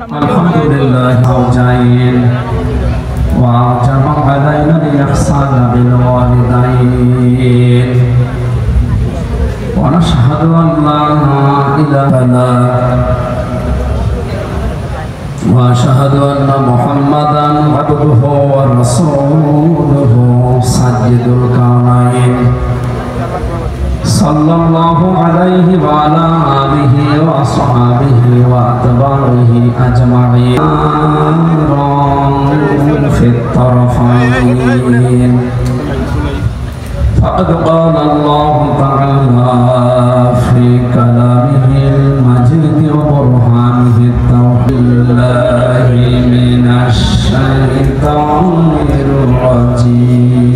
Alhamdulillah awja'in wa jama' alaina al-ihsana bil walidain wa nashhadu an la ilaha illallah wa ashhadu anna Muhammadan abduhu wa rasuluhu sayyidul kaunain sallallahu alaihi wa ala alihi wa ashabihi wa atba'ihi ajma'in fit tarafain faqad qala Allah ta'ala fi kalamihi al-majid wa burhanihi at-tawhillahi minasy syaitanir rajim.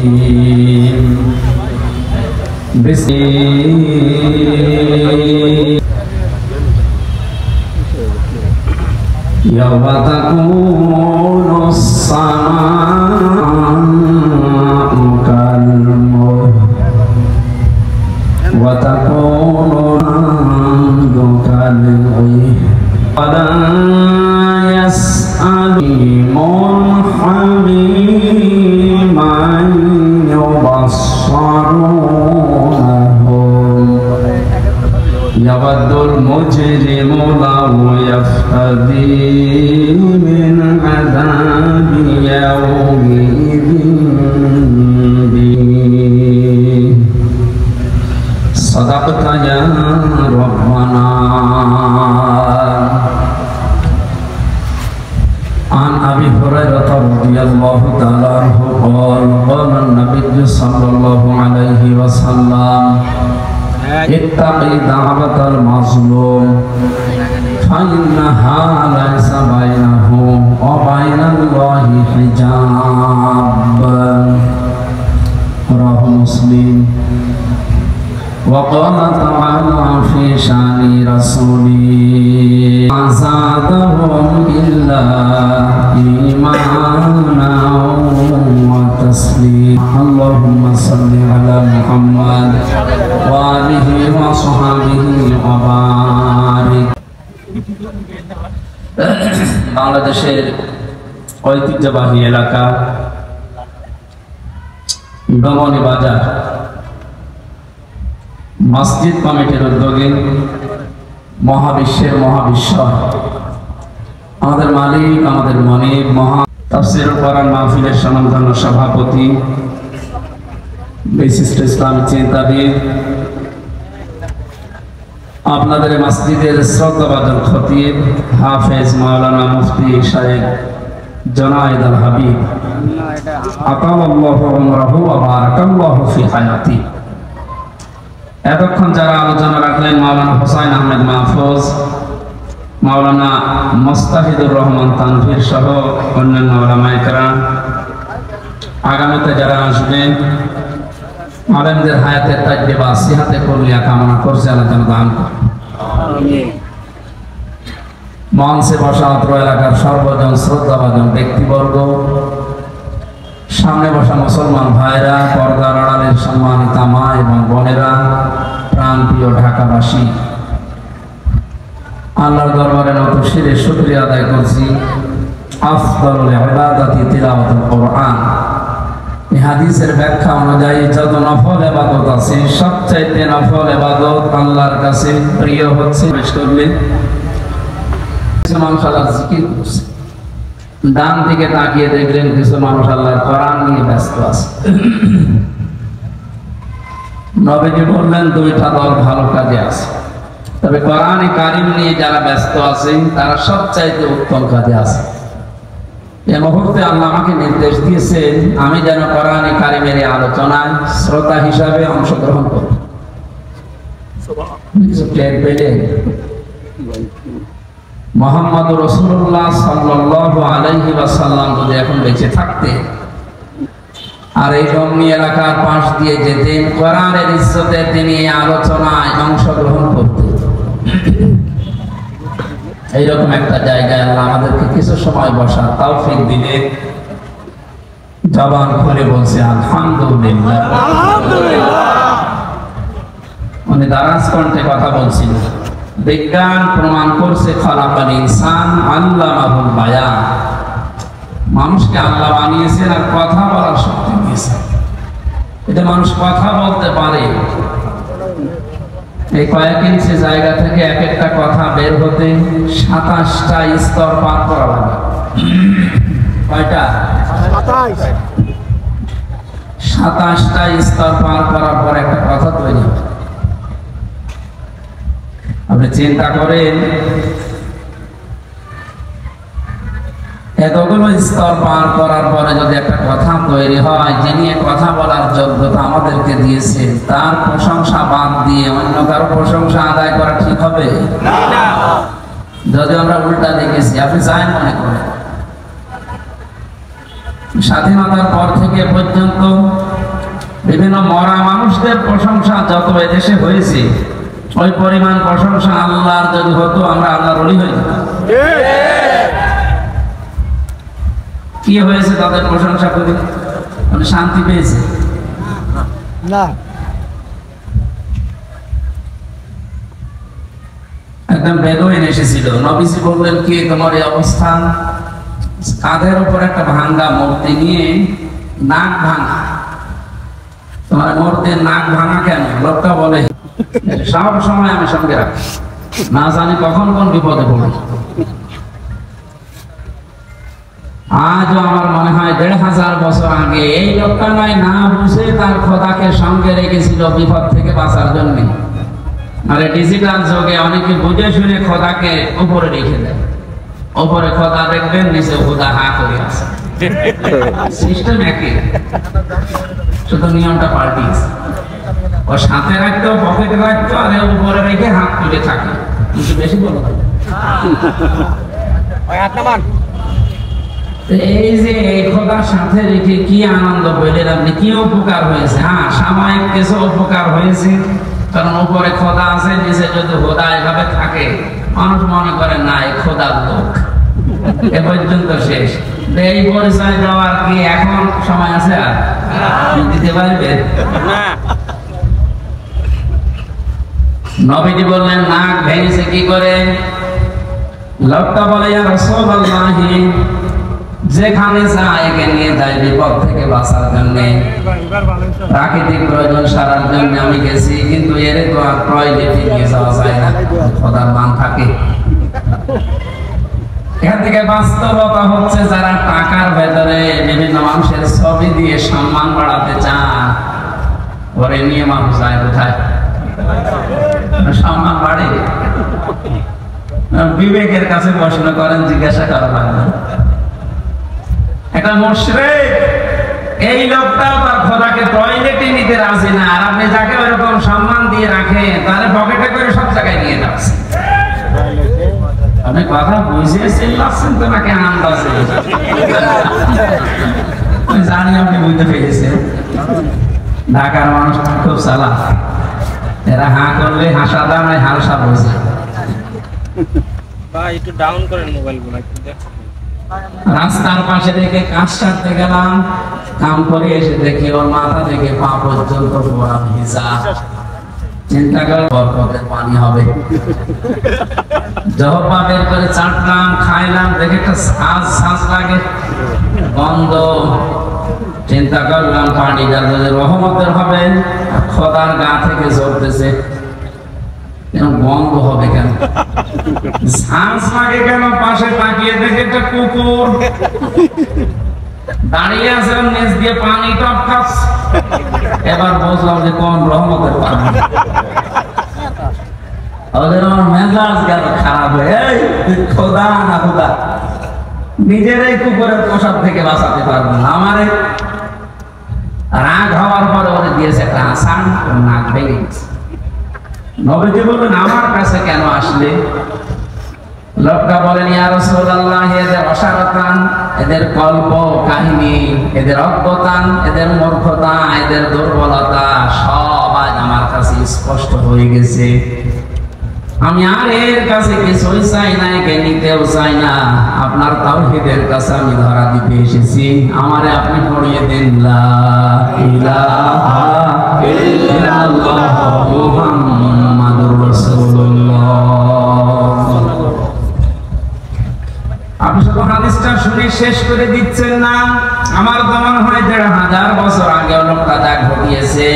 Yawma takunu as-samaa'u kal-muhl wa takunu al-ardu kal-'ihn wa la yas'alumun hamiman yubassarunahum yawaddul mujrimu law yaftadi min adabi yawmin bi sadaqta ya rabbana. An Abi Hurairah radhiyallahu ta'ala anhu qala qala an-nabiy sallallahu alaihi wasallam ittaqi da'watal mazlum fa innaha laysa bainahu wa bainallahi hijab. Rawahu Muslim. Wa qala ta'ala fi syani rasuli azadahum illa imanan wa taslim. Allahumma salli ala Muhammad wa alihi wa sahbihi wa barik. বাংলাদেশের ঐতিহ্যবাহী এলাকা ডমনি বাজার মসজিদ কমিটির উদ্যোগে মহাবিশ্বের মহাবিশ্ব আমাদের মালিক আমাদের মনিব মহা তাফসীরুল কোরআন মাহফিলের সম্মানিত সভাপতি বিশিষ্ট ইসলামী চিন্তাবিদ আপনাদের মসজিদের শ্রদ্ধাভাজন খতিব হাফেজ মাওলানা মুফতি শাইখ জুনায়েদ আল হাবিব আতাল্লাহু উমরাহু ওয়া বারাকাল্লাহু ফি হায়াতি। এতক্ষণ যারা আলোচনা রাখলেন মাওলানা হোসাইন আহমেদ মাহফুজ, মাওলানা মুস্তাফিদুর রহমান তানভীর সহ অন্যান্য উলামায়ে কেরাম, আগামীতে যারা আসবেন আলেমদের হায়াতের তাজ্জে বা সিহাতে কলিয়া কামনা করছে আল্লাহ যেন দান করেন। মঞ্চে বসা অত্র এলাকার সর্বজন শ্রদ্ধাভাজন ব্যক্তিবর্গ, সামনে বসা মুসলমান ভাইরা, পর্দার আড়ালের সম্মানিতা মা এবং বোনেরা, প্রাণপ্রিয় ঢাকাবাসী, আল্লাহর দরবারে নত শিরে শুকরিয়া আদায় করছি। আফদালুল ইবাদাতি তিলাওয়াতুল কোরআন। এই হাদিসের ব্যাখ্যা অনুযায়ী যত নফল ইবাদত আছে সবচাইতে নফল ইবাদত আল্লাহর কাছে প্রিয় হচ্ছে পেশ করলে কিছু মানুষ আল্লাহর জিকির করছে। ডান দিকে তাকিয়ে দেখলেন কিছু মানুষ আল্লাহর কোরআন নিয়ে ব্যস্ত আছে। নবীজি বললেন দুইটা দল ভালো কাজে আছে, তবে কোরআনে কারিম নিয়ে যারা ব্যস্ত আছে তারা সবচাইতে উত্তম কাজে আছে। এই মুহূর্তে আল্লাহ আমাকে নির্দেশ দিয়েছেন আমি যেন কোরআনে কারিমের এই আলোচনায় শ্রোতা হিসাবে অংশগ্রহণ করি। মুহাম্মদুর রাসূলুল্লাহ সাল্লাল্লাহু আলাইহি ওয়াসাল্লাম যদি এখন বেঁচে থাকতে আর এই জমি এলাকার পাশ দিয়ে যেতেন, কোরআনের ইজ্জতে তিনি আলোচনায় অংশগ্রহণ করতেন। এইরকম একটা জায়গায় আল্লাহ আমাদেরকে কিছু সময় বসার তৌফিক দিলে জবান খুলে বলছে আলহামদুলিল্লাহ। উনি দারাজ কণ্ঠে কথা বলছিলেন, বিজ্ঞান প্রমাণ করছে খলাকাল ইনসান আল্লামাহুল বায়ান, মানুষকে আল্লাহ বানিয়েছেন আর কথা বলার শক্তি দিয়েছেন। এটা মানুষ কথা বলতে পারে। এই কয়েক ইঞ্চি জায়গা থেকে এক একটা কথা বের হতে 27টা স্তর পার করা লাগে। কয়টা? 27টা স্তর পার করার পর একটা কথা তৈরি হয়। আপনি চিন্তা করেন, এতগুলো স্তর পার করার পরে যদি একটা কথা তৈরি হয়, যিনি কথা বলার যোগ্যতা আমাদেরকে দিয়েছে তার প্রশংসা বাদ দিয়ে অন্য কারো প্রশংসা আদায় করা ঠিক হবে? যদি আমরা উল্টা দেখেছি, আপনি যাই মনে করেন স্বাধীনতার পর থেকে পর্যন্ত বিভিন্ন মরা মানুষদের প্রশংসা যত এদেশে হয়েছে, ওই পরিমাণ প্রশংসা আল্লাহর যদি হতো আমরা আল্লাহর ওলি হয়ে যেতাম। কি হয়েছে তাদের প্রশংসা করে? মানে শান্তি পেয়েছে না। একদম বেদুইন এসেছিল, নবীজি বললেন কি তোমার এই অবস্থান? কাঁধের উপর একটা ভাঙ্গা মূর্তি নিয়ে নাক ভাঙা। তোমার মূর্তির নাক ভাঙা কেন? লোকটা বলে সব সময় আমি সঙ্গে রাখি, না জানি কখন কোন বিপদে পড়ি। আজও আমার মনে হয় 1500 বছর আগে এই লোকটা নয় না বুঝে তার খোদাকে সঙ্গে রেখেছিল বিপদ থেকে বাঁচার জন্য। আর ডিজিটাল যুগে অনেকে বুঝে শুনে খোদাকে উপরে রেখে দেয়। উপরে খোদা দেখবেন, নিচে খোদা হা করে আছে। সিস্টেম একই, শুধু নিয়মটা পাল্টিয়েছে। ও সাথে রাখতো, পকেটে রাখতো, আর উপরে রেখে হাত তুলে থাকে। কিন্তু বেশি বলো এই যে এই খোদার সাথে রেখে কি আনন্দ পেলেন আপনি, কি উপকার হয়েছে? হ্যাঁ, সাময়িক কিছু উপকার হয়েছে, কারণ উপরে খোদা আছে, নিচে যদি খোদা এভাবে থাকে মানুষ মনে করে না এই খোদার লোক। এ পর্যন্ত শেষ। এই পরিচয় দেওয়ার কি এখন সময় আছে? আর দিতে পারবে না। নবীজি বললেন নাক ভেঙেছে কি করে? লোকটা বলে ইয়া রাসূলুল্লাহ, যেখানে যায় একে নিয়ে যায় বিপদ থেকে বাঁচার জন্য, প্রাকৃতিক প্রয়োজন সারার জন্য আমি গেছি, কিন্তু এর তো আর টয়লেটে নিয়ে যাওয়া যায় না, খোদার মান থাকে। এখান থেকে বাস্তবতা হচ্ছে যারা টাকার ভেতরে বিভিন্ন মানুষের ছবি দিয়ে সম্মান বাড়াতে চান, ওরে নিয়ে মানুষ যায় কোথায়? সম্মান বাড়ে। বিবেকের কাছে প্রশ্ন করেন, জিজ্ঞাসা করা লাগবে। একটা মুশরিক, এই লোকটাও তার খোদাকে টয়লেটে নিতে রাজি না, আর আপনি যাকে ওইরকম সম্মান দিয়ে রাখেন তারে পকেটে করে সব জায়গায় নিয়ে যাচ্ছে। আপনি কথা বুঝিয়ে চিল্লাচ্ছেন তো নাকি আন্দাজে? জানি আপনি বুঝতে পেরেছেন। ঢাকার মানুষ খুব চালাক, এরা হাঁ করলে হাসা দাঁড়ায়, হালসা বোঝে। একটু ডাউন করেন মোবাইলগুলো একটু দেখো। রাস্তার পাশে দেখে কাজ সারতে গেলাম, কাম করে এসে দেখি ওর মাথা থেকে পা পর্যন্ত পুরা ভিজা। চিন্তা করে বরকতের পানি হবে। জহপা বের করে চাটলাম, খাইলাম, দেখে একটা শ্বাস লাগে, গন্ধ। চিন্তা করলাম পানিটা যদি রহমতের হবে, খোদার গা থেকে ঝরতেছে, বন্ধ হবে কেন? শ্বাস লাগে কেন? পাশে তাকিয়ে দেখে একটা কুকুর দাঁড়িয়ে আছে, নিচ দিয়ে পানি টপকাচ্ছে। এবার বুঝলাম যে কোন রহমতের পানি। ওদের আমার মেজাজ গেল খারাপ হয়ে, খোদা না খোদা, নিজেরাই কুকুরের প্রসাদ থেকে বাঁচাতে পারবো না। আমার রাগ হওয়ার পরে ওরে দিয়েছে একটা আসান, নাক ভেঙে গেছে। নবীজি বললেন আমার কাছে কেন আসলে? লোকটা বলেন ইয়া রাসূলুল্লাহ, এদের অসারতান, এদের কল্প কাহিনী, এদের অজ্ঞতান, এদের মূর্খতা, এদের দুর্বলতা সব আজ আমার কাছে স্পষ্ট হয়ে গেছে। আমি আর এর কাছে কিছুই চাই না, একে নিতেও চাই না। আপনার তাওহীদের কাছে আমি ধরা দিতে এসেছি। আমারে আপনি পড়িয়ে দেন লা ইলাহা ইল্লাল্লাহ মুহাম্মাদুর রাসূলুল্লাহ। শেষ করে দিচ্ছেন না। আমার তো মনে হয় ১,৫০০ বছর আগে লোকটা যা ঘটিয়েছে,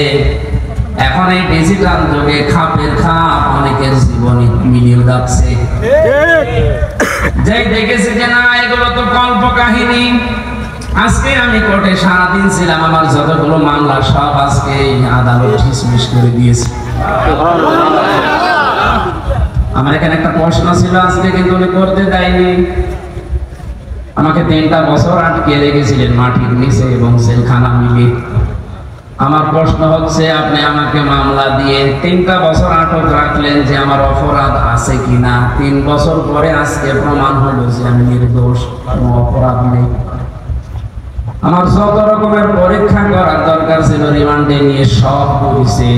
এখন এই ডিজিটাল যুগে খাপের খাপ অনেকের জীবনে মিলিয়ে যাচ্ছে। যেই দেখেছে যে না এগুলো তো কল্প কাহিনী। আজকে আমি কোর্টে সারাদিন ছিলাম, আমার যতগুলো মামলা সব আজকে আদালত ডিসমিস করে দিয়েছে। আমার এখানে একটা প্রশ্ন ছিল আজকে, কিন্তু উনি করতে দেয়নি। আমাকে ৩টা বছর আটকে রেখেছিলেন মাটির নিচে এবং জেলখানা মিলিয়ে। আমার প্রশ্ন হচ্ছে, আপনি আমাকে মামলা দিয়ে ৩টা বছর আটক রাখলেন যে আমার অপরাধ আছে কিনা। ৩ বছর পরে আজকে প্রমাণ হলো যে আমি নির্দোষ, কোনো অপরাধ নেই। আমার যত রকমের পরীক্ষা করার দরকার ছিল রিমান্ডে নিয়ে সব করেছে।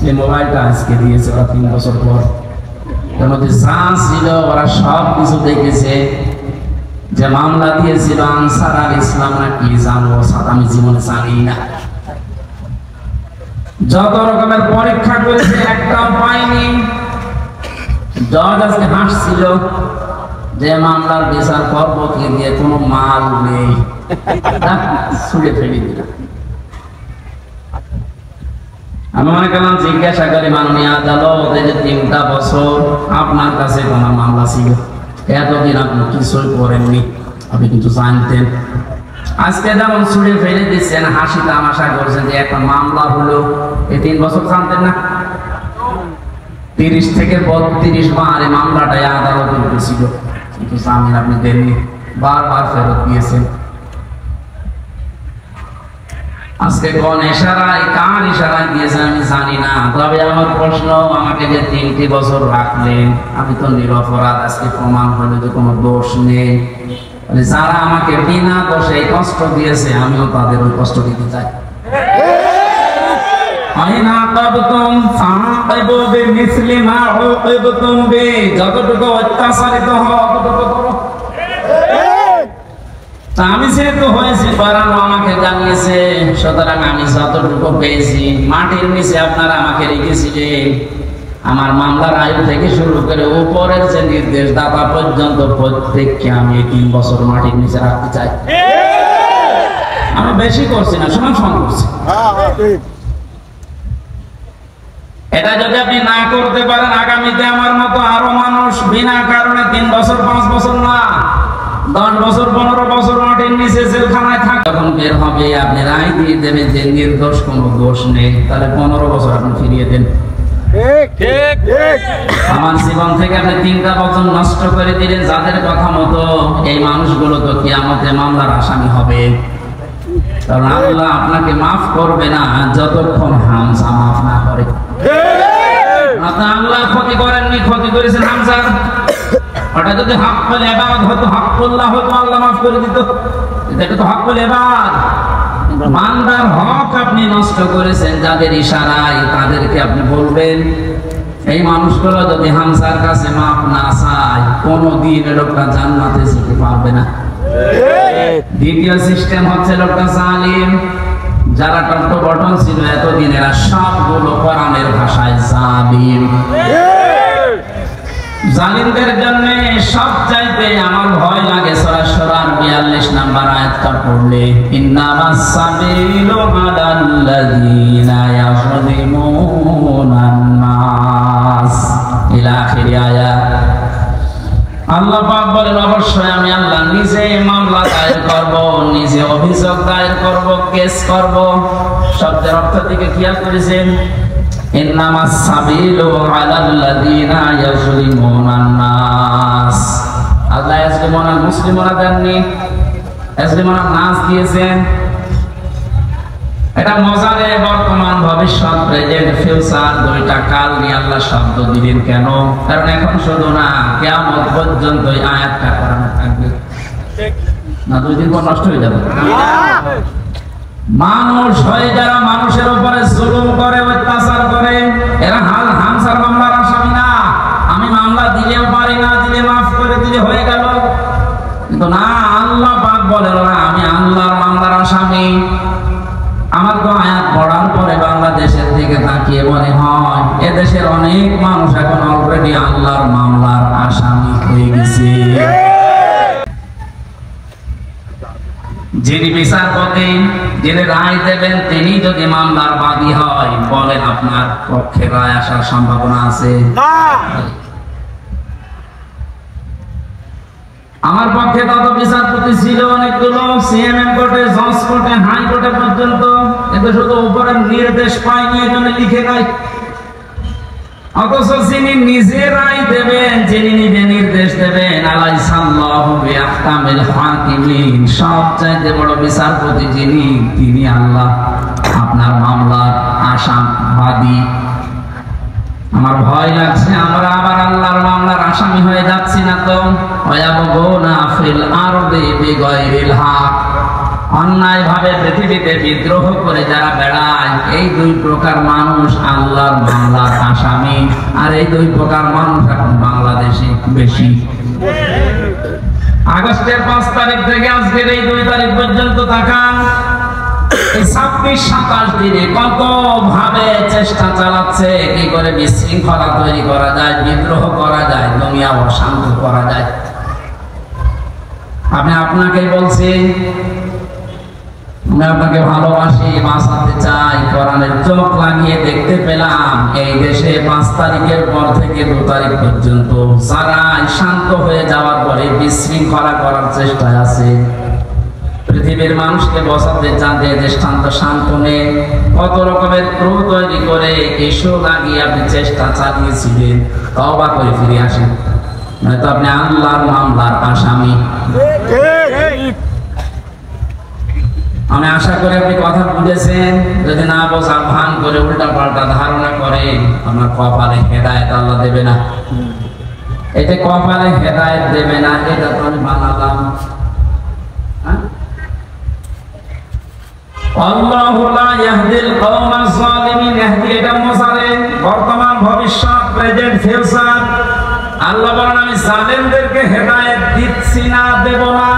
এই মোবাইলটা আজকে দিয়েছে ওরা ৩ বছর পর। এর মধ্যে যা ছিল ওরা সব কিছু দেখেছে। যে মামলা দিয়েছিল আনসার আল ইসলাম না কি জানবো, আমি জীবনে জানি না। যত রকমের পরীক্ষা করেছে একটাও পাইনি। জজ আজকে হাসছিল যে মামলার বিচার করব কি দিয়ে, কোনো মাল নেই, ছুড়ে ফেলে দিলাম। আমি মনে করলাম জিজ্ঞাসা করি মাননীয় আদালত, এই যে 3টা বছর আপনার কাছে কোনো মামলা ছিল, এতদিন আপনি কিছুই করেননি, আপনি কিন্তু জানতেন। আজকে যেমন ছুড়ে ফেলে দিচ্ছেন, হাসি তামাশা করছেন যে একটা মামলা হলো, এই 3 বছর জানতেন না। 30 থেকে 32 বার এই মামলাটাই আদালতে উঠেছিল, কিন্তু জামিন আপনি দেননি, বারবার ফেরত দিয়েছেন। আজকে কোন ইশারায়, কার ইশারায় দিয়েছেন আমি জানি না। তবে আমার প্রশ্ন, আমাকে যে 3টি বছর রাখলেন, আমি তো নিরপরাধ। আজকে প্রমাণ হলো যে কোনো দোষ নেই। যারা আমাকে বিনা দোষে কষ্ট দিয়েছে, আমিও তাদের ওই কষ্ট দিতে চাই। যতটুকু অত্যাচারিত আমি যেহেতু হয়েছি বাড়ানো আমাকে জানিয়েছে, সুতরাং আমি যতটুকু পেয়েছি মাটির নিচে আপনারা আমাকে রেখেছিলেন। আমার মামলার আয়ু থেকে শুরু করে উপরের যে নির্দেশদাতা পর্যন্ত প্রত্যেককে আমি 3 বছর মাটির নিচে রাখতে চাই। আমি বেশি করছি না, সমান সমান করছি। এটা যদি আপনি না করতে পারেন, আগামীতে আমার মতো আরো মানুষ বিনা কারণে 3 বছর 5 বছর না 10 বছর 15 বছর মাটির নিচে জেলখানায় থাকে, যখন বের হবে আপনি রায় দিয়ে দেবেন যে নির্দোষ, কোনো দোষ নেই, তাহলে 15 বছর আপনি ফিরিয়ে দেন। আমার জীবন থেকে আপনি 3টা বছর নষ্ট করে দিলেন, যাদের কথা মতো এই মানুষগুলো তো কিয়ামতে মামলার আসামি হবে। কারণ আল্লাহ আপনাকে মাফ করবে না যতক্ষণ হামজা মাফ না করে। আল্লাহ ক্ষতি করেননি, ক্ষতি করেছেন হামজা। ওটা যদি হাক্কুল ইবাদ হতো, হাক্কুল্লাহ হতো, আল্লাহ মাফ করে দিত। এটা তো হাক্কুল ইবাদ, বান্দার হক আপনি নষ্ট করেছেন যাদের ইশারায়, তাদেরকে আপনি বলবেন। এই মানুষগুলো যদি হামজার কাছে মাফ না চায়, কোনদিন লোকটা জান্নাতে যেতে পারবে না। দ্বিতীয় সিস্টেম হচ্ছে লোকটা জালিম। যারা টপ্প বটন ছিল এতদিন, এরা সবগুলো কোরআনের ভাষায় জালিম। জালিমদের জন্য সবচাইতে আমার ভয় লাগে সূরা শুরার 42 নম্বর আয়াতটা পড়লে, ইন্নামাস সাবিলু আলাল্লাযীনা ইয়াযলিমুনান নাস ইলা আখির আয়াত। আল্লাহ পাক বলেন, অবশ্যই আমি আল্লাহ নিজে মামলা দায়ের করব, নিজে অভিযোগ দায়ের করব, কেস করব। শব্দের অর্থ থেকে খেয়াল করেছেন, ইন্নামাস সাবিলু আলাল্লাযীনা ইয়াযলিমুনান নাস। আল্লাহ ইয়াযলিমুনাল মুসলিমুনা দেননি, ইয়াযলিমুনান নাস দিয়েছেন। এটা মজারে বর্তমান ভবিষ্যৎ, প্রেজেন্ট ফিউচার 2টা কাল নিয়ে আল্লাহ শব্দ দিলেন কেন? কারণ এখন শুধু না, কিয়ামত পর্যন্ত এই আয়াতটা কোরআনে থাকবে না। 2 দিন পর নষ্ট হয়ে যাবে। মানুষ হয়ে যারা মানুষের উপরে জুলুম করে, অত্যাচার করে, এরা হামজার মামলার আসামি না। আমি মামলা দিলেও পারি, না দিলে মাফ করে দিলে হয়ে গেল, কিন্তু না, আল্লাহ পাক বলেন না, আমি আল্লাহর মামলার আসামি। আমার তো আয়াত পড়ার পরে বাংলাদেশের দিকে তাকিয়ে মনে হয় এদেশের অনেক মানুষ এখন অলরেডি আল্লাহর মামলার আসামি হয়ে গেছে। যিনি বিচারপতি, যিনি রায় দেবেন, তিনি যদি মামলার বাদী হয়, বলেন আপনার পক্ষে রায় আসার সম্ভাবনা আছে? আমার পক্ষে তত বিচারপতি ছিল অনেকগুলো, সিএমএম কোর্টে, জজ কোর্টে, হাইকোর্টে পর্যন্ত, কিন্তু শুধু উপরের নির্দেশ পাইনি, এজন্য লিখে নাই। অথচ যিনি নিজে রায় দেবেন, যিনি নিজে নির্দেশ দেবেন, আলাইসাল্লাহু বিআহকামিল হাকিমিন, সবচাইতে বড় বিচারপতি যিনি, তিনি আল্লাহ। আপনার মামলার আসামি। আমার ভয় লাগছে আমরা আবার আল্লাহর মামলার আসামি হয়ে যাচ্ছি না তো? ওয়ায়াবগুনা ফিল আরদি বিগাইরিল হক, অন্যায়ভাবে পৃথিবীতে বিদ্রোহ করে যারা বেড়ায়, এই দুই প্রকার মানুষ আল্লাহর মামলার আসামি। আর এই দুই প্রকার মানুষ এখন বাংলাদেশে বেশি। আগস্টের 5 তারিখ থেকে আজকের এই 2 তারিখ পর্যন্ত তাকান, এই 26-27 দিনে কত ভাবে চেষ্টা চালাচ্ছে কি করে বিশৃঙ্খলা তৈরি করা যায়, বিদ্রোহ করা যায়, দুনিয়া অশান্ত করা যায়। আমি আপনাকেই বলছি, আমি আপনাকে ভালোবাসি, বাঁচাতে চাই। কোরআনের চোখ লাগিয়ে দেখতে পেলাম এই দেশে 5 তারিখের পর থেকে 2 তারিখ পর্যন্ত যারা শান্ত হয়ে যাওয়ার পরে বিশৃঙ্খলা করার চেষ্টায় আছে, পৃথিবীর মানুষকে বসাতে চান যে দৃষ্টান্ত শান্ত নেই, কত রকমের ক্রু তৈরি করে ইস্যু লাগিয়ে আপনি চেষ্টা চালিয়েছিলেন। তওবা করে ফিরে আসেন, নয়তো আপনি আল্লাহর মামলার আসামি। আমি আশা করি আপনি কথা বুঝেছেন। যদি না বোঝা ভান করে উল্টা পাল্টা ধারণা করেন, আমার কপালে হেদায়েত আল্লাহ দেবে না। এটা কপালে হেদায়েত দেবে না, এটা তো আমি বানালাম। আল্লাহু লা ইয়াহদিল কওমাজ যালিমিন, ইহদি এটা মুসারে বর্তমান, ভবিষ্যৎ, প্রেজেন্ট, ফিউচার। আল্লাহ বলেন আমি জালেমদেরকে হেদায়েত দিচ্ছি না, দেব না।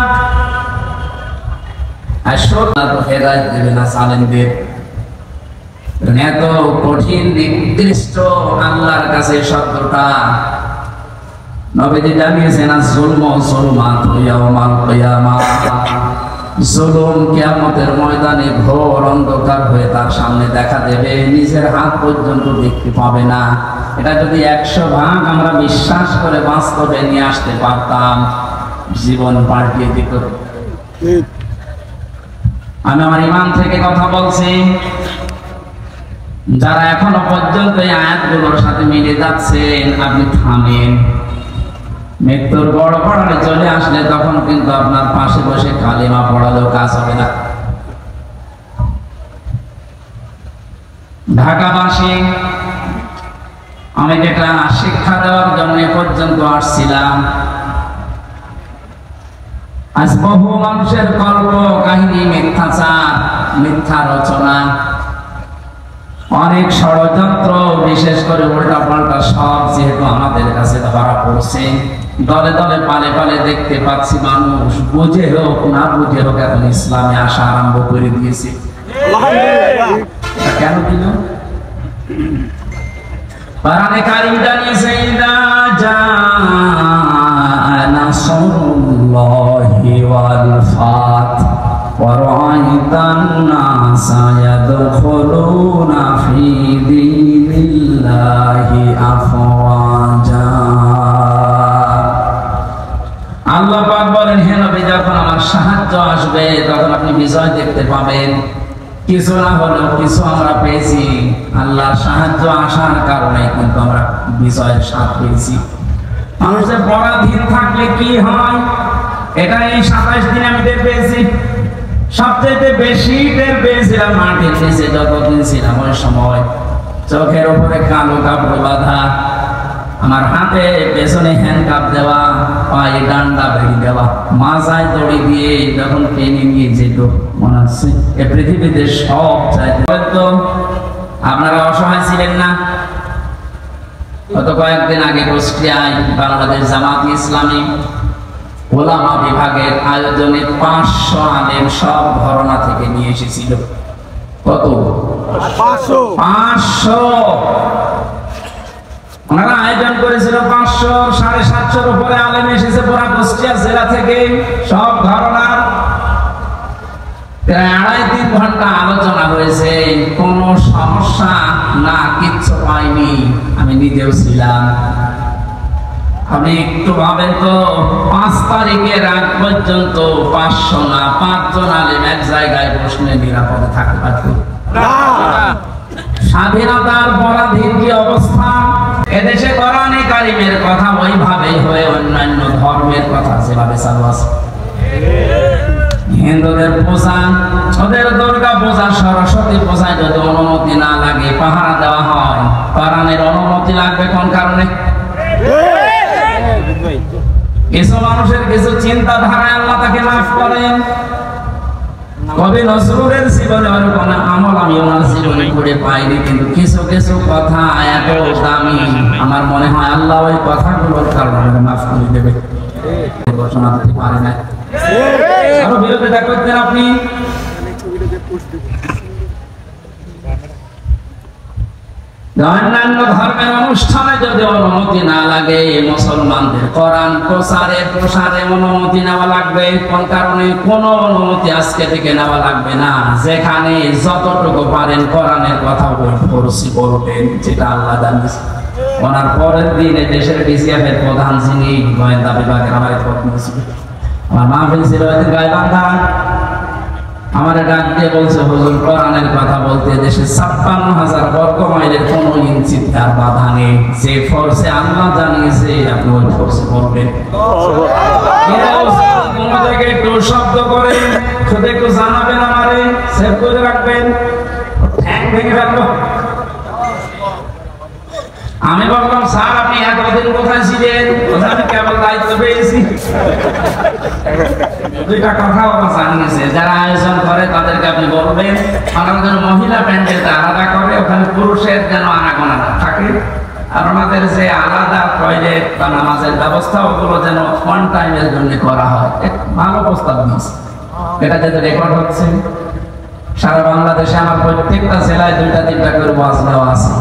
আসলে তো হেদায়েত দেবে না জালেমদের। এত কঠিন নির্দিষ্ট আল্লাহর কাছে শব্দটা নবীজি জানিয়েছেন, যুলমু যুলমাত ইয়াউমাল কিয়ামাহ, জুলুম কিয়ামতের ময়দানে ঘোর অন্ধকার হয়ে তার সামনে দেখা দেবে, নিজের হাত পর্যন্ত দেখতে পাবে না। এটা যদি 100 ভাগ আমরা বিশ্বাস করে বাস্তবে নিয়ে আসতে পারতাম, জীবন পাল্টিয়ে দিত। আমি আমার ঈমান থেকে কথা বলছি। যারা এখনো পর্যন্ত এই আয়াতগুলোর সাথে মিলে যাচ্ছেন, আপনি থামেন। মৃত্যুর বড় পড়ালে চলে আসলে তখন কিন্তু আপনার পাশে বসে কালিমা পড়ালেও কাজ হবে না। ঢাকাবাসী, আমি যেটা শিক্ষা দেওয়ার জন্য পর্যন্ত আসছিলাম, আজ বহু মানুষের কল্প কাহিনী, মিথ্যাচার, মিথ্যা রচনা, অনেক ষড়যন্ত্র, বিশেষ করে উল্টা পাল্টা সব যেহেতু আমাদের কাছে ধরা পড়ছে, দলে দলে পালে পালে দেখতে পাচ্ছি মানুষ বুঝে হোক না বুঝে হোক এখন ইসলামে আসা আরম্ভ করে দিয়েছে। কেন দিল? কোরআনে কারীম জানিয়েছে, ইযা জাআ নাসরুল্লাহি ওয়াল ফাত ওয়া রাআইতান নাসা ইয়াদখুলুনা ফি দীনিল্লাহি আফওয়াজা। আল্লাহ পাক বলেন, হে নবী, যখন আমার সাহায্য আসবে তখন আপনি বিজয় দেখতে পাবেন। কিছু না হলেও কিছু আমরা পেয়েছি, আল্লাহর সাহায্য আসার কারণে কিন্তু আমরা বিজয়ের স্বাদ পেয়েছি। মানুষের পরাধীন থাকলে কি হয়, এটা এই 27 দিনে আমি টের পেয়েছি। সবচেয়ে বেশি টের পেয়েছিলাম মাটির নিচে যতদিন ছিলাম, ওই সময় চোখের উপরে কালো কাপড় বাঁধা, আমার হাতে পেছনে হ্যান্ডকাপ দেওয়া, পায়ে ডান্ডা বেঁধে দেওয়া, মাথায় দড়ি দিয়ে যখন টেনে নিয়ে যেত, মনে হচ্ছে এ পৃথিবীতে সব চাইতে। হয়তো আপনারা অসহায় ছিলেন না। গত কয়েকদিন আগে কুষ্টিয়ায় বাংলাদেশ জামাত ইসলামী ওলামা বিভাগের আয়োজনে 500 আলেম সব ঘরানা থেকে নিয়ে এসেছিল। কত? 500। ওনারা আয়োজন করেছিল 500, 750 উপরে আলেম এসেছে পুরা কুষ্টিয়া জেলা থেকে, সব ঘরানার। ঘন্টা আলোচনা হয়েছে, কোনো সমস্যা না, কিচ্ছু পাইনি। আমি নিজেও ছিলাম। আপনি একটু ভাবেন তো, 5 তারিখের আগ পর্যন্ত 500 না 5 জন আলেম এক জায়গায় বসলে নিরাপদে থাকতে পারত না। স্বাধীনতার পরাধীন কি অবস্থা? এদেশে কোরআনে কারিমের কথা ওইভাবে হয়ে অন্যান্য ধর্মের কথা যেভাবে চালু আছে। হিন্দুদের পূজা, ওদের দুর্গা পূজা, সরস্বতী পূজায় যদি অনুমতি না লাগে, পাহারা দেওয়া হয়, কোরআনের অনুমতি লাগবে কোন কারণে? কিছু মানুষের কিছু চিন্তাধারায় আল্লাহ তাকে মাফ করেন। কবি নজরুলের জীবনে ওরকম আমল আমি ওনার জীবনে করে পাইনি, কিন্তু কিছু কিছু কথা এত দামি, আমার মনে হয় আল্লাহ ওই কথাগুলোর কারণে মাফ করে দেবে। ঘোষণা দিতে পারে না, আরো বিরোধিতা করতেন আপনি। অন্যান্য ধর্মের অনুষ্ঠানে যদি অনুমতি না লাগে, মুসলমানদের কোরআন প্রসারে অনুমতি নেওয়া লাগবে। কোন কারণে? কোন অনুমতি আজকে থেকে নেওয়া লাগবে না। যেখানে যতটুকু পারেন কোরআনের কথা বলবেন, যেটা আল্লাহ জানিয়েছে। ওনার পরের দিনে দেশের ডিসিএফ এর প্রধান যিনি গোয়েন্দা বিভাগের আমার মাহফিল ছিল গাইবান্ধা, আমার ডাক দিয়ে বলছে, হুজুর কোরআনের কথা বলতে দেশে 56,000 বর্গ মাইলের কোন ইঞ্চি আর বাধা নেই। যে ফোর্সে আল্লাহ জানিয়েছে আপনি ওই ফোর্সে বলবেন। কোন জায়গায় একটু শব্দ করে শুধু একটু জানাবেন, আমারে সেভ করে রাখবেন, ঠ্যাং ভেঙে ফেলবো। আমি বললাম, স্যার আপনি এতদিন কোথায় ছিলেন? আমি কেবল দায়িত্ব পেয়েছি। দুইটা কথা ওরা জানিয়েছে, যারা আয়োজন করে তাদেরকে আপনি বলবেন আমাদের মহিলা প্যান্ডেলটা আলাদা করে, ওখানে পুরুষের যেন আনাগোনা থাকে, আর ওনাদের যে আলাদা টয়লেট বা নামাজের ব্যবস্থা ওগুলো যেন ওয়ান টাইমের জন্য করা হয়। ভালো প্রস্তাব দিয়েছে, এটা যেহেতু রেকর্ড হচ্ছে সারা বাংলাদেশে, আমার প্রত্যেকটা জেলায় 2-3টা করে ওয়াজ দেওয়া আছে।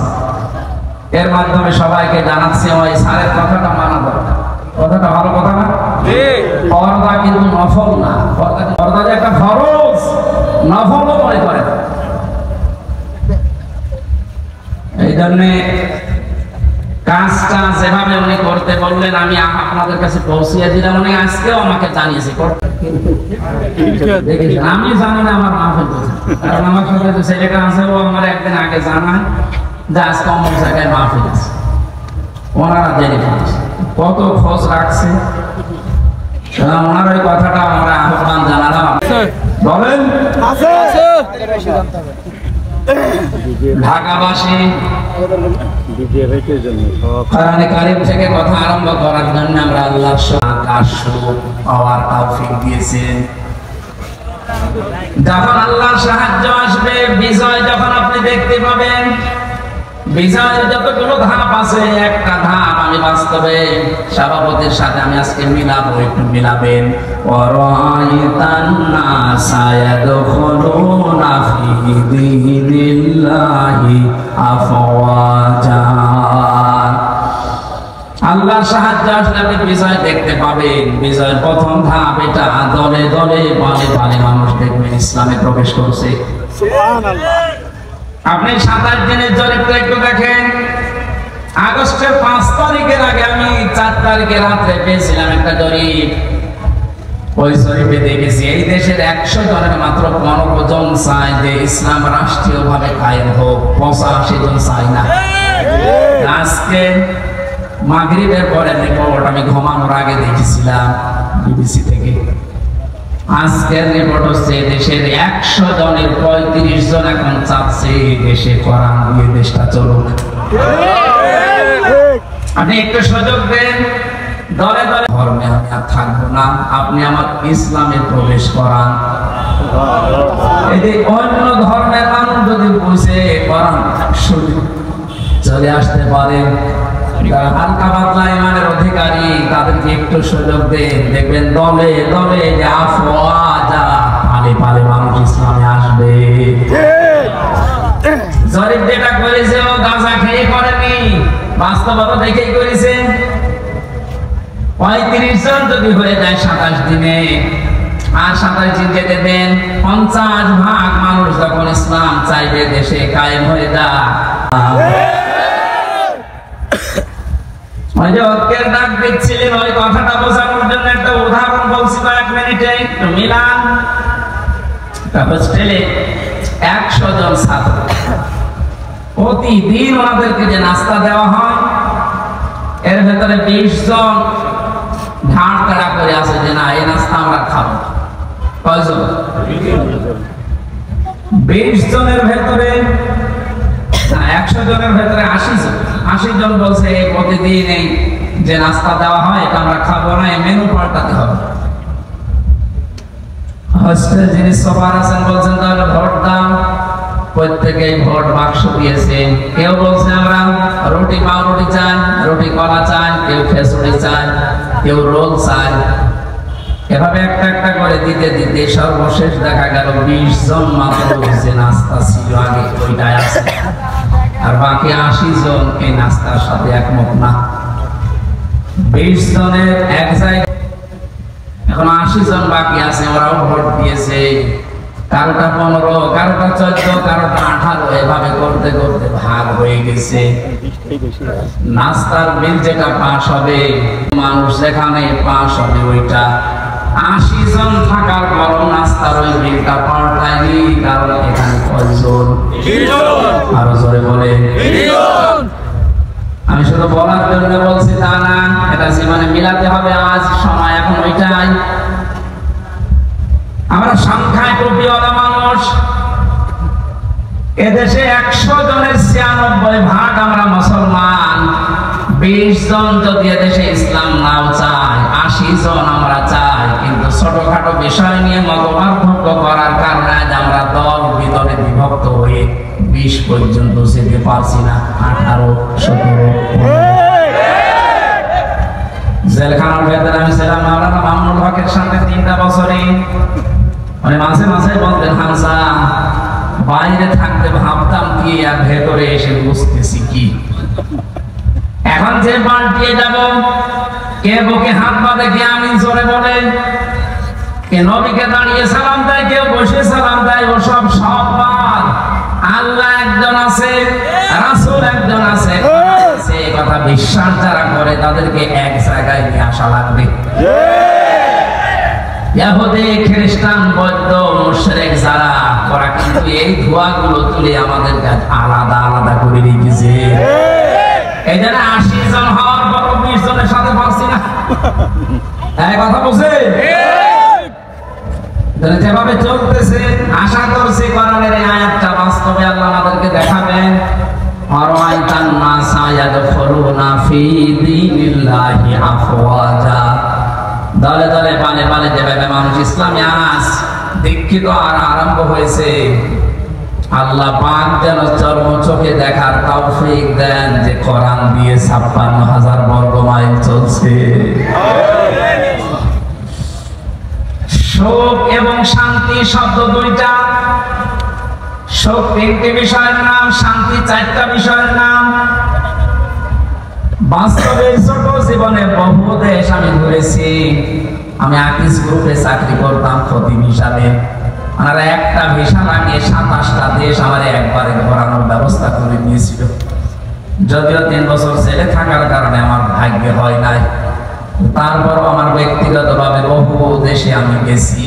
এর মাধ্যমে সবাইকে জানাচ্ছি ওই স্যারের কথাটা মানা দরকার। কথাটা ভালো কথা না? পর্দা কিন্তু নফল না, পর্দা যে একটা ফরজ, নফল মনে করে। এই জন্যে কাজটা যেভাবে উনি করতে বললেন আমি আপনাদের কাছে পৌঁছিয়ে দিলাম। উনি আজকেও আমাকে জানিয়েছে, আমি জানি না আমার মাহফিল কোথায়, কারণ আমার সাথে যে ছেলেটা আছে ও আমার একদিন আগে জানায় যে আজকে অমুক জায়গায় মাহফিল আছে। ওনারা জেনে ফেলেছে, কত খোঁজ রাখছে। ওনার ওই কথাটা আমরা আহ্বান জানালাম। বলেন ঢাকাবাসী কোরআনে কারীম থেকে কথা আরম্ভ করার জন্য আমরা আল্লাহর পাওয়ার তৌফিক দিয়েছেন। যখন আল্লাহর সাহায্য আসবে, বিজয় যখন আপনি দেখতে পাবেন, বিজয়ের যতগুলো ধাপ আছে, একটা ধাপ আমি বাস্তবে সভাপতির সাথে আমি আজকে মিলাবো, একটু মিলাবেন। ওয়ারাইতান নাসা ইয়াদখুলুনা ফি দীনিল্লাহি আফওয়াজা। আল্লাহর সাহায্য আসলে আপনি বিজয় দেখতে পাবেন। বিজয়ের প্রথম ধাপ এটা, দলে দলে পালে পালে মানুষ দেখবেন ইসলামে প্রবেশ করছে। সুবহানাল্লাহ। আপনি 27 দিনের জরিপটা একটু দেখেন। আগস্টের 5 তারিখের আগে আমি 4 তারিখে রাত্রে পেয়েছিলাম একটা জরিপ। ওই জরিপে দেখেছি এই দেশের 100 জনের মাত্র 15 জন চায় যে ইসলাম রাষ্ট্রীয়ভাবে কায়েম হোক, 85 জন চায় না। আজকে মাগরিবের পরে রিপোর্ট আমি ঘুমানোর আগে দেখেছিলাম বিবিসি থেকে। আজকের রিপোর্ট হচ্ছে দেশের 100 জনের 35 জন এখন চাচ্ছে দেশে কোরআন দিয়ে দেশটা চলুক। আপনি একটু সুযোগ দেন, দলে দলে ধর্মে আমি আর থাকবো না, আপনি আমার ইসলামে প্রবেশ করান। এই যে অন্য ধর্মের মানুষ যদি বুঝে কোরআন চলে আসতে পারে, হালকা পাতলা ইমানের অধিকারী, তাদেরকে একটু সুযোগ দেন, দেখবেন দলে দলে যে আফওয়াজা পালে পালে মানুষ ইসলামে আসবে। জরিপ যেটা করেছে ও গাঁজা খেয়ে করেনি, বাস্তবতা দেখেই করেছে। 35 জন যদি হয়ে যায় 27 দিনে, আর 27 যেতে দেন। 50% মানুষ যখন ইসলাম চাইবে দেশে কায়েম হয়ে যায়। ওই যে ঐক্যের ডাক দিচ্ছিলেন, ওই কথাটা বোঝানোর জন্য একটা উদাহরণ বলছি কয়েক মিনিটে। একটু মিলান। হোস্টেলে 100 জন ছাত্র, প্রতিদিন ওনাদেরকে যে নাস্তা দেওয়া হয়, এর ভেতরে 20 জন ঢাড় তাড়া করে আছে যে না, এই নাস্তা আমরা খাবো। কয়জন? 20 জনের ভেতরে 100 জনের ভেতরে 80 জন বলছে প্রতিদিন এই যে নাস্তা দেওয়া হয় এটা আমরা খাবো না, এই মেনু পাল্টাতে হবে। হোস্টেল যিনি সবার আছেন বলছেন তাহলে ভোট দাও। প্রত্যেকেই ভোট বাক্স দিয়েছে। কেউ বলছে আমরা রুটি পাউরুটি চাই, রুটি কলা চাই, কেউ খেসুড়ি চাই, কেউ রোল চাই। এভাবে একটা একটা করে দিতে দিতে সর্বশেষ দেখা গেল 20 জন মাত্র যে নাস্তা ছিল আগে ওইটাই আছে, আর বাকি 80 জন এই নাস্তার সাথে একমত না। 20 জনের এক জায়গায়, এখন 80 জন বাকি আছে, ওরাও ভোট দিয়েছে। কারোটা 15, কারোটা 14, কারোটা 18, এভাবে করতে করতে ভাগ হয়ে গেছে। নাস্তার বিল যেটা পাস হবে, মানুষ যেখানে পাস হবে ওইটা 80 জন থাকার পরও নাস্তার ওই বিলটা পাল্টায়নি। কারণ এখানে কয়জন? আরো জোরে বলে। আমি শুধু বলার জন্য বলছি তা না, এটা জীবনে মিলাতে হবে। আজ সময় এখন ওইটাই। আমরা সংখ্যায় টুপিওয়ালা মানুষ। এদেশে 100 জনের 96% আমরা মুসলমান। 20 জন যদি এদেশে ইসলাম নাও চায়, 80 জন আমরা চাই, কিন্তু ছোটখাটো বিষয় নিয়ে মতপার্থক্য করার কারণে আজ আমরা দল ভিতরে বিভক্ত হয়ে 20 পর্যন্ত যেতে পারছি না। 18, 17। জেলখানার ভেতরে আমি ছিলাম মাওলানা মামুনুল হকের সামনে 3টা বছরে। মানে মাঝে মাঝে বলতেন, হামজা বাইরে থাকতে ভাবতাম কি, আর ভেতরে এসে বুঝতেছি কি। এখন যে পাল্টিয়ে যাব, কে বুকে হাত বাঁধে, কে আমিন জোরে বলে, কে নবীকে দাঁড়িয়ে সালাম দেয়, কেউ বসে সালাম দেয়, ওসব সব বাদ। আল্লাহ একজন আছে, রাসূল একজন আছে। এই কথা বিশ্বাস যারা করে তাদেরকে এক জায়গায় নিয়ে আসা লাগবে। ইহুদি, খ্রিস্টান, বৌদ্ধ, মুশরিক যারা, ওরা কিন্তু এই ধোঁয়াগুলো তুলে আমাদের কাছে আলাদা আলাদা করে রেখেছে। এই জন্য 80 জন হওয়ার পর 20 জনের সাথে পারছি না। এই কথা বলছে। যেভাবে চলতেছে, আশা করছি কোরআনের এই আয়াতটা বাস্তবে আল্লাহ আমাদেরকে দেখাবেন। আরাআইতান নাসা ইয়াদখুলুনা ফি দীনিল্লাহি আফওয়াজা। দলে দলে পালে পালে যেভাবে মানুষ ইসলামে আস দীক্ষিত আর আরম্ভ হয়েছে, আল্লাহ পাক যেন চর্ম চোখে দেখার তৌফিক দেন যে কোরআন দিয়ে 56,000 বর্গ মাইল চলছে। সুখ এবং শান্তি শব্দ দুইটা। সুখ 3টি বিষয়ের নাম, শান্তি 4টা বিষয়ের নাম। বাস্তবে ছোট জীবনে বহু দেশ আমি ঘুরেছি। আমি আকিস গ্রুপে চাকরি করতাম খতিব হিসাবে। ওনারা একটা ভিসা লাগিয়ে 27টা দেশ আমার একবারে ঘোরানোর ব্যবস্থা করে দিয়েছিল। যদিও 3 বছর জেলে থাকার কারণে আমার ভাগ্য হয় নাই, তারপরও আমার ব্যক্তিগতভাবে বহু দেশে আমি গেছি।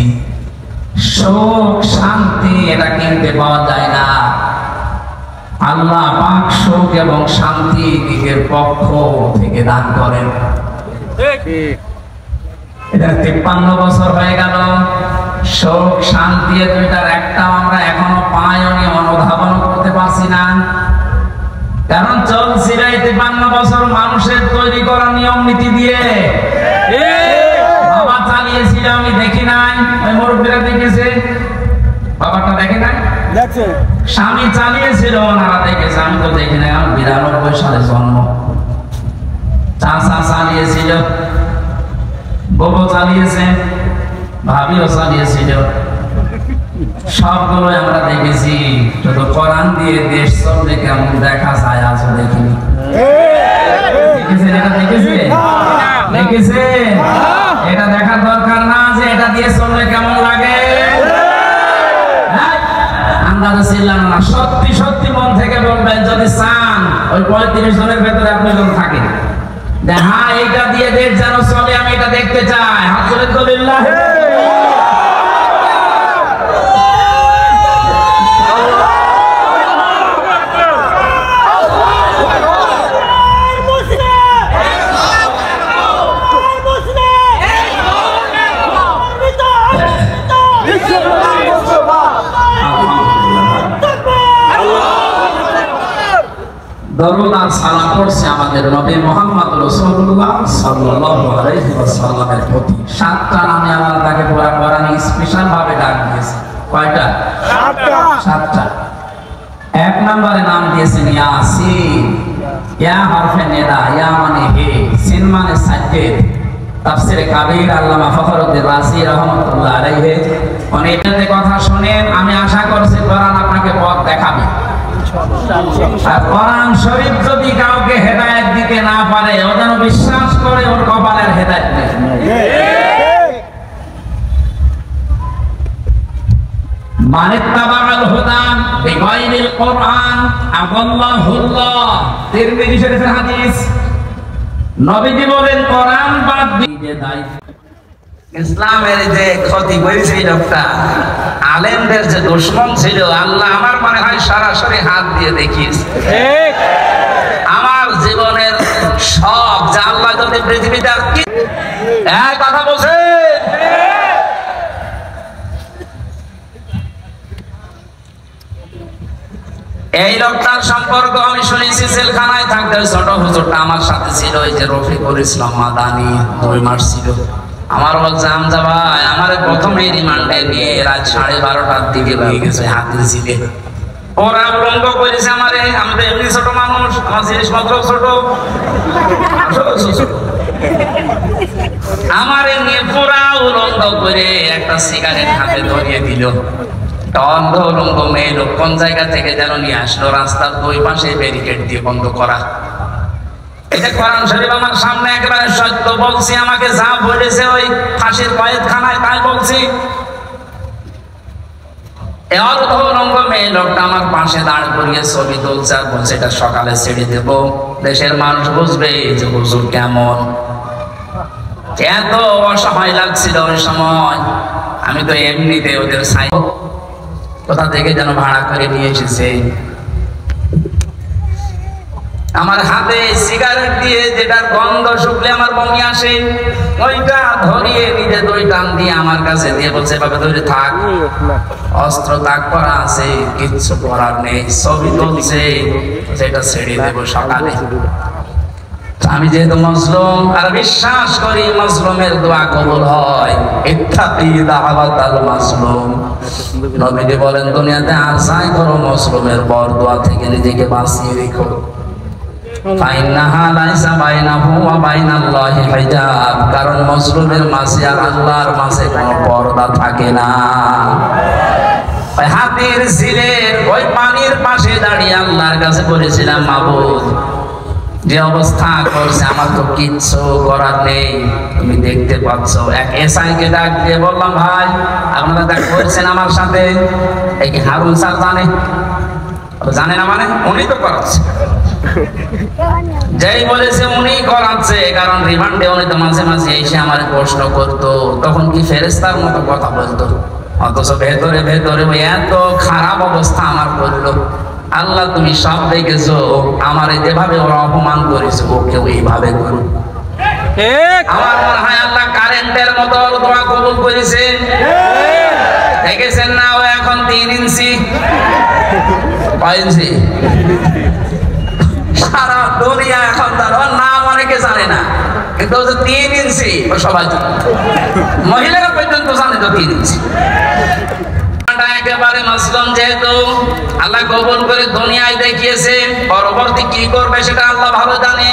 সুখ শান্তি এটা কিনতে পাওয়া যায় না। আল্লাহ পাক সুখ এবং শান্তি দিকের পক্ষ থেকে দান করেন। এটা 53 বছর হয়ে গেল। সুখ শান্তি দুইটার একটাও আমরা এখনো পাইনি, অনুধাবন করতে পারছি না। কারণ চলছিল 53 বছর মানুষের তৈরি করা নিয়ম নীতি দিয়ে। বাবা চালিয়েছিল, আমি দেখি নাই, ওই মুরব্বীরা দেখেছে। বাবাটা দেখে নাই, স্বামী চালিয়েছিল, ওনারা দেখেছে, আমি তো দেখি নাই। আমার 92 সালে জন্ম। চাচা চালিয়েছিল, বউ চালিয়েছে, ভাবিও চালিয়েছিল, সবগুলো আমরা দেখেছি। শুধু কোরআন দিয়ে দেশ চলবে কেমন দেখা যায় আজও দেখিনি। দেখেছেন? এটা দেখেছে? এটা দেখার দরকার না যে এটা দিয়ে চললে কেমন আপনারা ছিলেন না, সত্যি সত্যি মন থেকে বলবেন যদি চান ওই 35 জনের ভেতরে আপনি জন থাকেন যে হ্যাঁ এইটা দিয়ে দেখ যেন চলে, আমি এটা দেখতে চাই। হাত তুলে আলহামদুলিল্লাহ। দরুদ আর সালাম পড়ছে আমাদের নবী মুহাম্মদ রাসূলুল্লাহ সাল্লাল্লাহু আলাইহি ওয়াসাল্লামের প্রতি। 7টা নামে আল্লাহ তাকে পুরা কোরআনে স্পেশাল ভাবে ডাক দিয়েছে। কয়টা? 7টা। 1 নম্বরে নাম দিয়েছেন ইয়াসিন। ইয়া হরফে নিদা, ইয়া মানে হে, সিন মানে সাজ্জেদ। তাফসীরে কাবীর আল্লামা ফখরুদ্দিন রাজি রাহমাতুল্লাহ আলাইহি উনি এটাতে কথা শুনেন। আমি আশা করছি কোরআন আপনাকে পথ দেখাবে। আর কোরআন শরীফ যদি কাউকে হেদায়েত দিতে না পারে, ও যেন বিশ্বাস করে ওর কপালের হেদায়েত নেই। মানিত্তাবাল হুদা বিগাইরিল কোরআন আদাল্লাহুল্লাহ। তিরমিজি শরীফের হাদিস। নবীজি বলেন কোরআন বাদ দিয়ে দায়িত্ব ইসলামের যে ক্ষতি করেছে লোকটা, আলেমদের যে দুশমন ছিল, আল্লাহ আমার মনে হয় সরাসরি হাত দিয়ে দেখিয়েছে। আমার জীবনের সব যা আল্লাহ যদি পৃথিবীতে কথা বলছে, এই লোকটার সম্পর্ক আমি শুনেছি জেলখানায় থাকতে ছোট হুজুরটা আমার সাথে ছিল, এই যে রফিকুল ইসলাম মাদানি 2 মাস ছিল। আমার বলছে হামজা ভাই আমার প্রথমে রিমান্ডে নিয়ে রাত 12:30টার দিকে হয়ে গেছে হাতির ছিলে। ওরা উলঙ্গ করেছে আমারে, আমি তো এমনি ছোট মানুষ, আমার জিনিসপত্র ছোট, আমারে নিয়ে পুরা উলঙ্গ করে একটা সিগারেট হাতে ধরিয়ে দিল। অন্ধ উলঙ্গ মেয়ে লোক কোন জায়গা থেকে যেন নিয়ে আসলো, রাস্তার 2 পাশে ব্যারিকেড দিয়ে বন্ধ করা। এটা কোরআন শরীফ আমার সামনে একেবারে সত্য বলছি, আমাকে যা বলেছে ওই ফাঁসির কয়েদখানায় তাই বলছি। মেয়ে লোকটা আমার পাশে দাঁড় করিয়ে ছবি তুলছে আর বলছে এটা সকালে ছেড়ে দেবো, দেশের মানুষ বুঝবে যে হুজুর কেমন। এত অসহায় লাগছিল ওই সময়, আমি তো এমনিতে ওদের সাই কোথা থেকে যেন ভাড়া করে নিয়ে এসেছে। আমার হাতে সিগারেট দিয়ে যেটার গন্ধ শুকলে আমার বমি আসে, ওইটা ধরিয়ে নিজে 2 টান দিয়ে আমার কাছে দিয়ে বলছে এভাবে ধরে থাক, অস্ত্র তাক করা আছে, কিচ্ছু করার নেই। ছবি তুলছে যেটা ছেড়ে দেবো সকালে। আমি যেহেতু মজলুম আর বিশ্বাস করি মজলুমের দোয়া কবুল হয়, ইত্তাকি দাওয়াতাল মাজলুম। নবীজি বলেন দুনিয়াতে আর যাই করো মজলুমের বরদোয়া থেকে নিজেকে বাঁচিয়ে রেখো। কারণ মজলুমের মাঝে আর আল্লাহর মাঝে কোনো পর্দা থাকে না। হাতির ঝিলের ওই পানির পাশে দাঁড়িয়ে আল্লাহর কাছে বলেছিলাম মাবুদ যে অবস্থা করছে আমার তো কিচ্ছু করার নেই, তুমি দেখতে পাচ্ছ। এক এসআইকে ডাক দিয়ে বললাম ভাই আপনারা দেখ করছেন আমার সাথে, এই কি হারুন স্যার জানে? জানে না মানে উনি তো করাচ্ছে। যাই বলেছে উনি করাচ্ছে, কারণ রিমান্ডে উনি তো মাঝে মাঝে এসে আমার প্রশ্ন করতো, তখন কি ফেরেশতার মতো কথা বলতো, অথচ ভেতরে ভেতরে এত খারাপ অবস্থা আমার করলো। আল্লাহ তুমি সব দেখেছো, আমার যেভাবে ওরা অপমান করেছে ওকেও এইভাবে করো। আমার মনে হয় আল্লাহ কারেন্টের মতো দোয়া কবুল করেছে। দেখেছেন না ও এখন 3 ইঞ্চি, 5 ইঞ্চি সারা দুনিয়া এখন তার নাম অনেকে জানে না, কিন্তু 3 ইঞ্চি সবাই জানে, মহিলারা পর্যন্ত জানে তো 3 ইঞ্চি। একেবারে মাসলুম যেহেতু আল্লাহ কবুল করে দুনিয়ায় দেখিয়েছে, পরবর্তী কি করবে সেটা আল্লাহ ভালো জানে।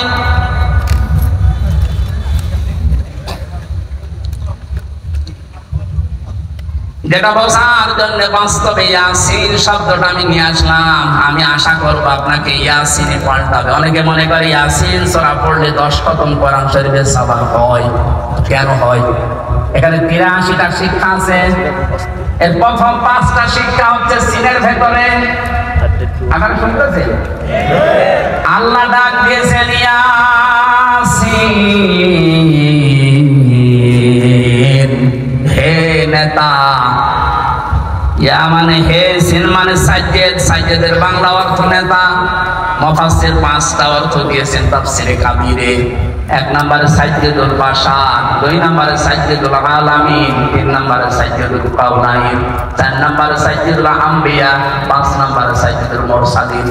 যেটা বোঝার জন্য বাস্তবে ইয়াসিন শব্দটা আমি নিয়ে আসলাম। আমি আশা করবো আপনাকে ইয়াসিনে পাল্টাবে। অনেকে মনে করে ইয়াসিন সূরা পড়লে 10 খতম কোরআন শরীফের সওয়াব হয়। কেন হয়? এখানে 83টা শিক্ষা আছে। এর প্রথম 5টা শিক্ষা হচ্ছে সিনের ভেতরে। আপনারা শুনতেছেন? আল্লাহ ডাক দিয়েছেন ইয়াসিন, হে নেতা। ইয়া মানে হে, সিন মানে সাজ্জেদ, সাজ্জেদের বাংলা অর্থ নেতা। মুফাসসির 5টা অর্থ দিয়েছেন তাফসীরে কাবীরে। 1 নম্বরে সাজ্জেদুল বাশার, 2 নম্বরে সাজ্জেদুল আলামিন, 3 নম্বরে সাজ্জেদুল কাউনাইন, 4 নম্বরে সাজ্জেদুল আম্বিয়া, 5 নম্বরে সাজ্জেদুল মুরসালিন।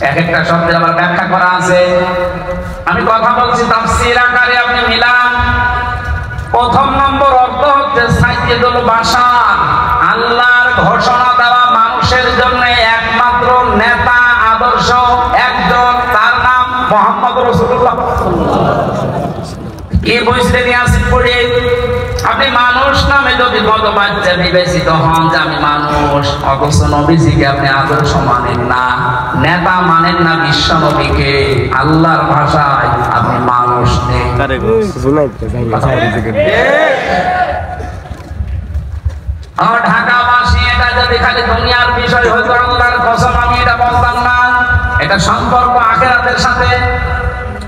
এক একটা শব্দের আবার ব্যাখ্যা করা আছে। আমি কথা বলছি তাফসীর আকারে, আপনি মিলান। প্রথম নম্বর অর্থ হচ্ছে সাজ্জেদুল বাশার, আল্লাহর ঘোষণা দেওয়া মানুষের জন্য একমাত্র নেতা, আদর্শ একজন, তার নাম মুহাম্মদ রাসূলুল্লাহ। এই বইতে নিয়ে আসি পড়ে আপনি মানুষ নামে যদি মতবাচ্যা বিবেচিত হন যে আমি মানুষ, অথচ নবীজিকে আপনি আদর্শ মানেন না, নেতা মানেন না, বিশ্ব নবীকে, আল্লাহর ভাষায় আপনি মানুষ নেই। ঢাকাবাসী এটা যদি খালি দুনিয়ার বিষয় হয়তো আল্লাহর কসম আমি এটা বলতাম না। এটা সম্পর্ক আখিরাতের সাথে।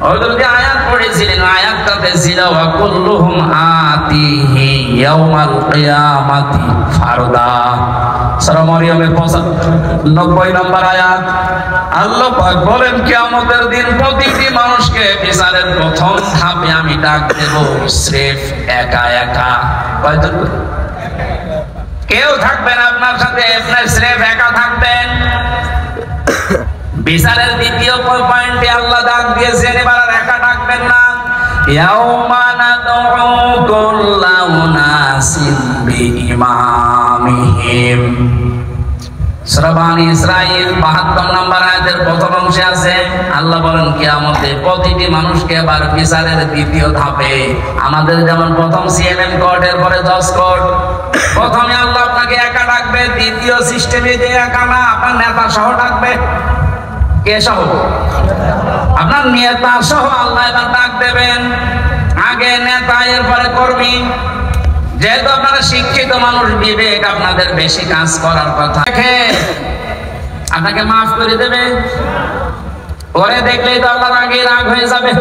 ওদের যে আয়াত পড়েছিলেন, আয়াতটাতে ছিল ওয়াকুল্লুহুম আতিহি ইয়াউমাল কিয়ামাতি ফারদা। সূরা মরিয়মের 90 নম্বর আয়াত। আল্লাহ পাক বলেন কিয়ামতের দিন প্রতিটি মানুষকে বিচারের প্রথম ধাপে আমি ডাক দেব স্রেফ একা একা। কয়জন? কেউ থাকবেন আপনার সাথে, আপনার স্রেফ একা থাকবেন। বিচারের দ্বিতীয় পয়েন্টে আল্লাহ ডাক দিয়েছেন, এবার আর একা ডাকবেন না। ইয়াউমা নাদউ কুল্লা উনাসিন বিইমামিহিম। সূরা বানী ইসরাঈল 72 নম্বর আয়াতের প্রথম অংশে আছে আল্লাহ বলেন কিয়ামতে প্রতিটি মানুষকে এবার বিচারের দ্বিতীয় ধাপে, আমাদের যেমন প্রথম সিএমএম কোর্ট, এরপরে জজ কোর্ট, প্রথমে আল্লাহ আপনাকে একা ডাকবে, দ্বিতীয় সিস্টেমে যে একা না, আপনার নেতা সহ ডাকবে। কে সহ? আপনার নেতা সহ আল্লাহ এবার ডাক দেবেন। আগে নেতা, এরপরে কর্মী। যেহেতু আপনারা শিক্ষিত মানুষ, বিবেক আপনাদের বেশি কাজ করার কথা, আপনাকে মাফ করে দেবে। পরে দেখলেই তো আল্লাহর আগে রাগ হয়ে যাবে।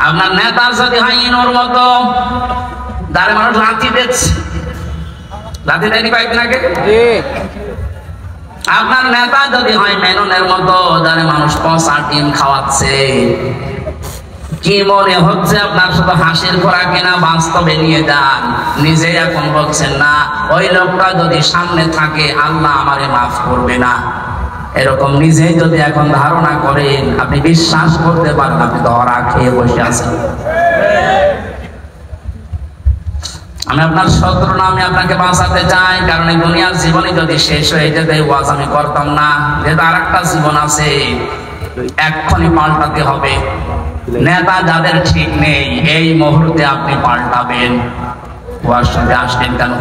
আপনার নেতা যদি হয় ইনোর মতো, যারা মানুষ লাথি দিচ্ছে, লাথি দেয়নি কয়েকদিন আগে, আপনার নেতা যদি হয় মেননের মতো, যারা মানুষ পচা ডিম খাওয়াচ্ছে, কি মনে হচ্ছে আপনার শুধু হাসির খোরাক কিনা, বাস্তবে নিয়ে যান। নিজে এখন বলছেন না, ওই লোকটা যদি সামনে থাকে আল্লাহ আমারে মাফ করবে না, এরকম নিজেই যদি এখন ধারণা করেন, আপনি বিশ্বাস করতে পারেন আপনি ধরা খেয়ে বসে আছেন। আমি আপনার শত্রু না, আমি আপনাকে বাঁচাতে চাই। কারণ এই দুনিয়ার জীবনে যদি শেষ হয়ে যেত এই ওয়াজ আমি করতাম না। যেহেতু আর একটা জীবন আছে, এক্ষুনি পাল্টাতে হবে। নেতা যাদের ঠিক নেই, এই মুহূর্তে আপনি পাল্টাবেন। ওয়াজ শুনতে আসলেন কেন?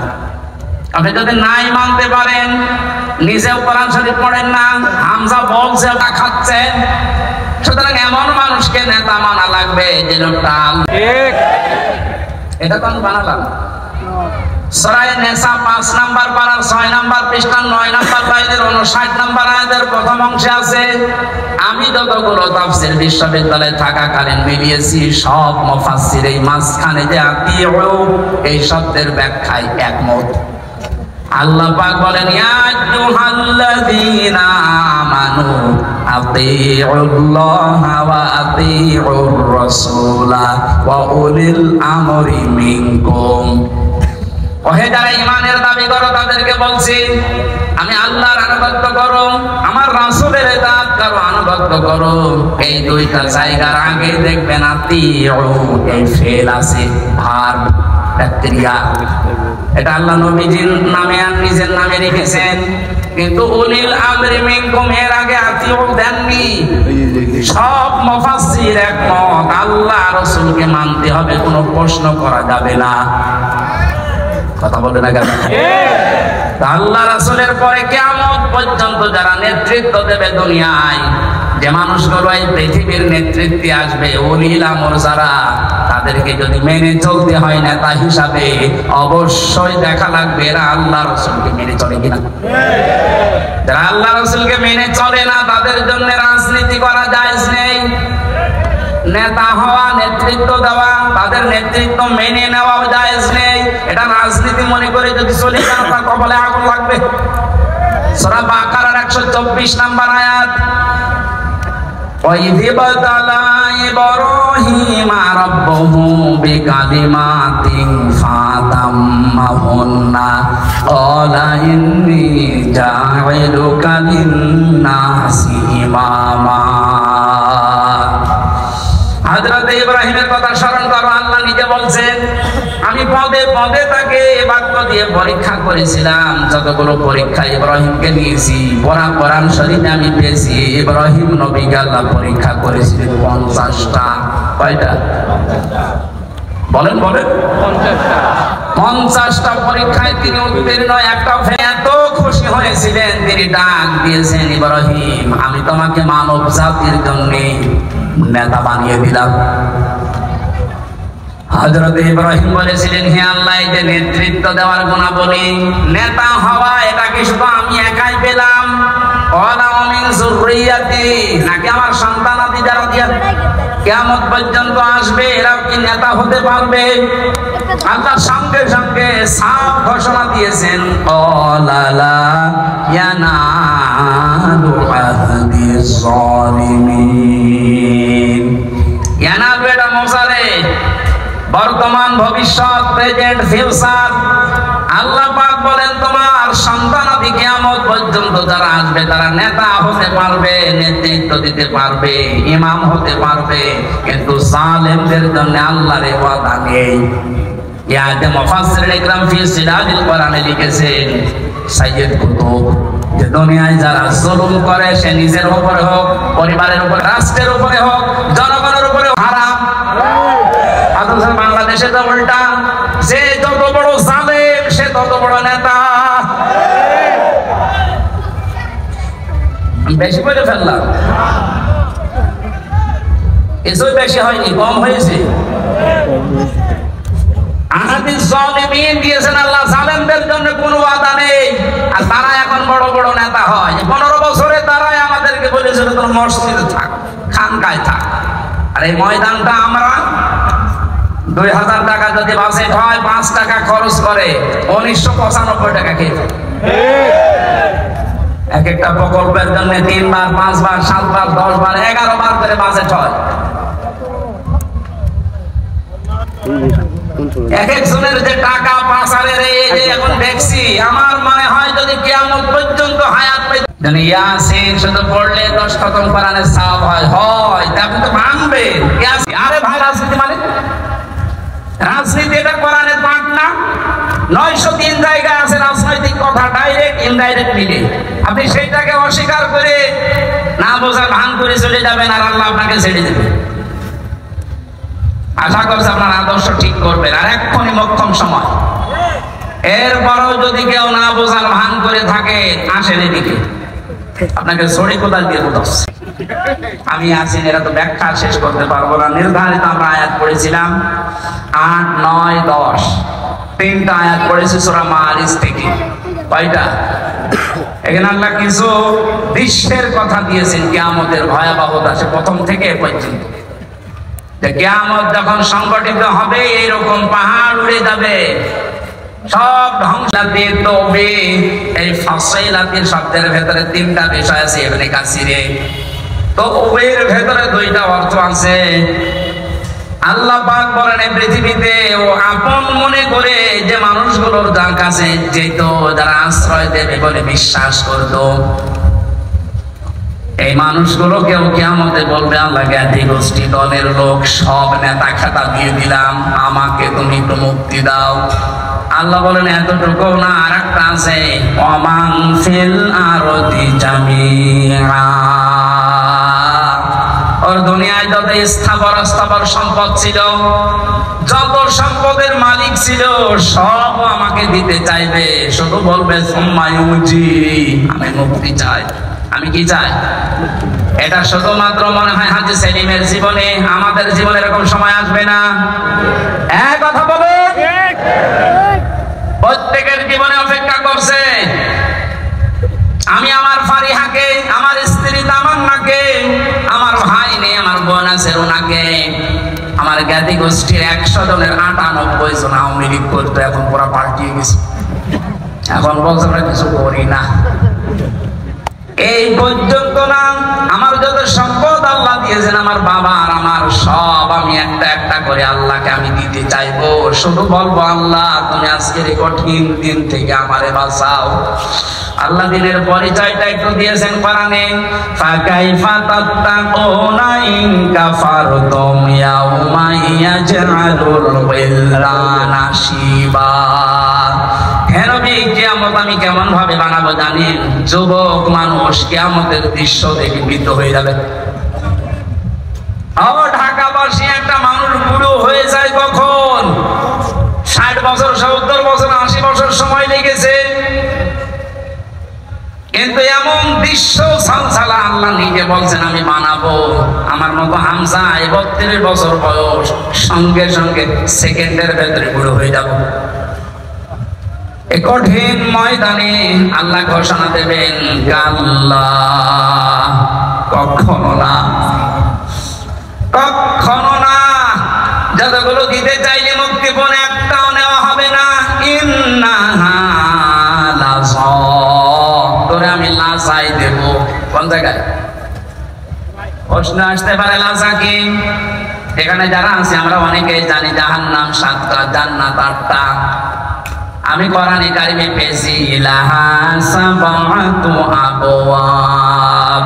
আপনি যদি নাই মানতে পারেন, নিজেও কোরআন শরীফ পড়েন না, হামজা বলছে ওটা খাচ্ছেন, সুতরাং এমন মানুষকে নেতা মানা লাগবে যে লোকটা ঠিক। এটা তো আমি বানালাম। সূরা নিসা 5 নাম্বার পারার 6 নাম্বার পৃষ্ঠা 9 নাম্বার লাইনের 59 নাম্বার আয়াতের প্রথম অংশে আছে। আমি যতগুলো তাফসীর বিশ্ববিদ্যালয়ে থাকাকালীন মিলিয়েছি, সব মুফাসসির এই মাঝখানে যে আতিউ এই শব্দের ব্যাখ্যায় একমত। আল্লাহ পাক বলেন ইয়া আইয়ুহাল্লাযীনা আমানু আতিউল্লাহা ওয়া আতিউর রাসূলা ওয়া উলিল আমরি মিনকুম। ওহে যারা ঈমানের দাবি করো তাদেরকে বলছি, আমি আল্লাহর আনুগত্য করো, আমার রাসূলের ইতাআত করো, আনুগত্য করো। এই দুইটা জায়গার আগে দেখবেন আতিউ এই ফেল আছে, ভার্ব, ক্রিয়া। এটা আল্লাহ নবীজির নামে আর নিজের নামে রেখেছেন, কিন্তু উলিল আমরি মিনকুম এর আগে জাতীয় দেননি। সব মুফাসসির একমত আল্লাহ রাসূলকে মানতে হবে, কোনো প্রশ্ন করা যাবে না। কথা বলে না কেন? আল্লাহ রাসূলের পরে কিয়ামত পর্যন্ত যারা নেতৃত্ব দেবে দুনিয়ায়, যে মানুষগুলো এই পৃথিবীর নেতৃত্বে আসবে, উলিল আমর যারা, তাদেরকে যদি মেনে চলতে হয় নেতা হিসাবে, অবশ্যই দেখা লাগবে এরা আল্লাহ রাসূলকে মেনে চলে কিনা। যারা আল্লাহ রাসূলকে মেনে চলে না, তাদের জন্য রাজনীতি করা জায়েজ নেই। নেতা হওয়া, নেতৃত্ব দেওয়া, তাদের নেতৃত্ব মেনে নেওয়া জায়েজ নেই। এটা রাজনীতি মনে করে যদি চলে যান, তার কপালে আগুন লাগবে। সূরা বাকারার 124 নম্বর আয়াত, وَإِذِ ابْتَلَى إِبْرَاهِيمَ رَبُّهُ بِكَلِمَاتٍ فَأَتَمَّهُنَّ قَالَ إِنِّي جَاعِلُكَ لِلنَّاسِ إِمَامًا। হযরত ইব্রাহিমের কথা স্মরণ করো। আল্লাহ নিজে বলছেন, আমি পদে পদে তাকে বাক্য দিয়ে পরীক্ষা করেছিলাম। যতগুলো পরীক্ষা ইব্রাহিমকে নিয়েছি, কোরআন শরীফে আমি পেয়েছি ইব্রাহিম নবীকে আল্লাহ পরীক্ষা করেছিলেন 50টা। কয়টা বলেন? 50টা পরীক্ষায় তিনি উত্তীর্ণ, একটা এত খুশি হয়েছিলেন, তিনি ডাক দিয়েছেন, ইব্রাহিম আমি তোমাকে মানব জাতির জন্য নেতা বানিয়ে দিলাম। হযরত ইব্রাহিম বলেছিলেন, হে আল্লাহ, এই যে নেতৃত্ব দেওয়ার গুণাবলী, নেতা হওয়া, এটা কি শুধু আমি একাই পেলাম? ওয়ালা মিন যুররিয়াতি, নাকি আমার সন্তানাদি যারা কিয়ামত পর্যন্ত আসবে এরাও কি নেতা হতে পারবে? আল্লাহ সঙ্গে সঙ্গে সাফ ঘোষণা দিয়েছেন, ক্বালা লা ইয়ানালু আহদিজ যালিমিন। ইয়ানালু এটা মুসারে, বর্তমান, ভবিষ্যৎ, প্রেজেন্ট, ফিউচার। আল্লাহ পাক বলেন, তোমার সন্তানাদি কিয়ামত পর্যন্ত যারা আসবে তারা নেতা হতে পারবে, নেতৃত্ব দিতে পারবে, ইমাম হতে পারবে, কিন্তু জালেমদের জন্য আল্লাহর ওয়াদা নেই। ইয়াতে মুফাসসিরিন ইকরাম ফি সিরাজিল কোরআনে লিখেছেন সাইয়্যিদ কুতুব, যে দুনিয়ায় যারা জুলুম করে, সে নিজের উপরে হোক, পরিবারের উপরে, রাষ্ট্রের উপরে হোক, জনগণের উপরে হারাম। অথচ বাংলাদেশে তো উল্টা, যে যত বড় জালেম সে তত বড় নেতা। বেশি বলে ফেললাম? কিছুই বেশি হয়নি, কম হয়েছে। আহাদিস জালিমিন দিয়েছেন আল্লাহ, জালেমদের জন্য কোনো ওয়াদা নেই। আর তারা এখন বড় বড় নেতা হয়। 15 বছরে তারাই আমাদেরকে বলেছিল তোমরা মসজিদে থাক, খানকায় থাক। আর এই ময়দানটা আমরা 2000 টাকা যদি বাজেট হয়, 5 টাকা খরচ করে 1995 টাকা খেয়ে থাকে। এক একটা প্রকল্পের জন্য 3 বার, 5 বার, 7 বার, 10 বার, 11 বার করে বাজেট হয়। এক একজনের যে টাকা পাচারের এই যে এখন দেখছি, আমার মনে হয় যদি কিয়ামত পর্যন্ত হায়াত পাই, ইয়াসিন শুধু পড়লে 10 খতম কোরআনের সওয়াব হয়, তা আপনি তো মানবেন। ইয়াসিন, আরে ভাই, রাজনীতি মানে রাজনীতি এটা কোরআনের পাঠ না? 903 জায়গায় আছে রাজনৈতিক কথা, ডাইরেক্ট ইনডাইরেক্ট মিলে। আপনি সেইটাকে অস্বীকার করে না বোঝার ভান করে চলে যাবেন, আর আল্লাহ আপনাকে ছেড়ে দেবে। আশা করছি আপনার আদর্শ ঠিক করবেন, আর এক্ষুনি মোক্ষম সময়। এরপরও যদি কেউ না বোঝার ভান করে থাকে, আসেন এদিকে, আপনাকে ছড়ি কোদাল দিয়ে বোঝাচ্ছি। আমি আছি, এরা তো ব্যাখ্যা শেষ করতে পারবো না। নির্ধারিত আমরা আয়াত পড়েছিলাম 8, 9, 10, 3টা আয়াত পড়েছি সূরা মাআরিজ থেকে। কয়টা? এখানে আল্লাহ কিছু দৃশ্যের কথা দিয়েছেন, কিয়ামতের ভয়াবহতা, সে প্রথম থেকে পর্যন্ত। যে কিয়ামত যখন সংগঠিত হবে, এইরকম পাহাড় উড়ে যাবে, সব ধ্বংস দিয়ে তবে। এই ফাসিলাতির শব্দের ভেতরে 3টা বিষয় আছে ইবনে কাসিরে। তো ওবের ভেতরে 2টা অর্থ আছে। আল্লাহ পাক বলেন, এই পৃথিবীতে ও আপন মনে করে যে মানুষগুলোর যার কাছে যেত, যারা আশ্রয় দেবে বলে বিশ্বাস করতো, এই মানুষগুলোকেও কিয়ামতে বলবে, আল্লাহ জ্ঞাতি গোষ্ঠী দলের লোক সব নেতা খাতা দিয়ে দিলাম, আমাকে তুমি একটু মুক্তি দাও। আল্লাহ বলেন এতটুকু না, আর একটা আছে, ওমান ফিল আরদি জামিআ। ওর দুনিয়ায় যত স্থাবর সম্পদ ছিল, যত সম্পদের মালিক ছিল, সব আমাকে দিতে চাইবে, শুধু বলবে সুম্মায়ুজি, আমি মুক্তি চাই। আমি কি চাই? এটা শুধুমাত্র মনে হয় হাজী সেলিমের জীবনে, আমাদের জীবনে এরকম সময় আসবে না। এক কথা বলো, প্রত্যেকের জীবনে অপেক্ষা করছে। আমি আমার ফারিহাকে, আমার স্ত্রী তামান্নাকে, আমার ভাই নেই, আমার বোন আছে রুনাকে, আমার জ্ঞাতি গোষ্ঠীর 100 জনের 98 জন আওয়ামী লীগ করতো, এখন পুরো পাল্টিয়ে গেছে। এখন বলছে আমরা কিছু করি না। এই পর্যন্ত না, আমার যত সম্পদ আল্লাহ দিয়েছেন, আমার বাবা আর আমার সব, আমি একটা একটা করে আল্লাহকে আমি দিতে চাইবো। শুধু বলবো আল্লাহ তুমি আজকের এই কঠিন দিন থেকে আমারে বাঁচাও। আল্লাহ দিনের পরিচয়টা একটু দিয়েছেন কোরআনে, ফাকাইফা তাত্তাকুনা ইন কাফারতুম ইয়াউমা ইয়াজআলুল বিলদানা শিবা। হে নবী, কিয়ামত আমি কেমন ভাবে বানাবো জানেন? যুবক মানুষ কিয়ামতের দৃশ্য দেখে ভীত হয়ে যাবে। ঢাকাবাসী একটা মানুষ বুড়ো হয়ে যায় কখন? 60 বছর, 70 বছর, 80 বছর সময় লেগেছে, কিন্তু এমন দৃশ্য সালসালা আল্লাহ নিজে বলছেন আমি বানাবো। আমার মতো হামজা 32 বছর বয়স, সঙ্গে সঙ্গে সেকেন্ডের ভেতরে বুড়ো হয়ে যাব। এই কঠিন ময়দানে আল্লাহ ঘোষণা দেবেন, কাল্লা, কখনো না, কখনো না। যতগুলো দিতে চাইলে মুক্তিপণ একটাও নেওয়া হবে না। ইন্নাহা লাযা, তোরে আমি লাজাই দেব। কোন জায়গায়? প্রশ্ন আসতে পারে লাজা কি? এখানে যারা আছে আমরা অনেকেই জানি জাহান্নাম 7টা, জান্নাত 8টা। আমি কোরআনে কারিমে পেয়েছি লাহা সাবাতু আবওয়াব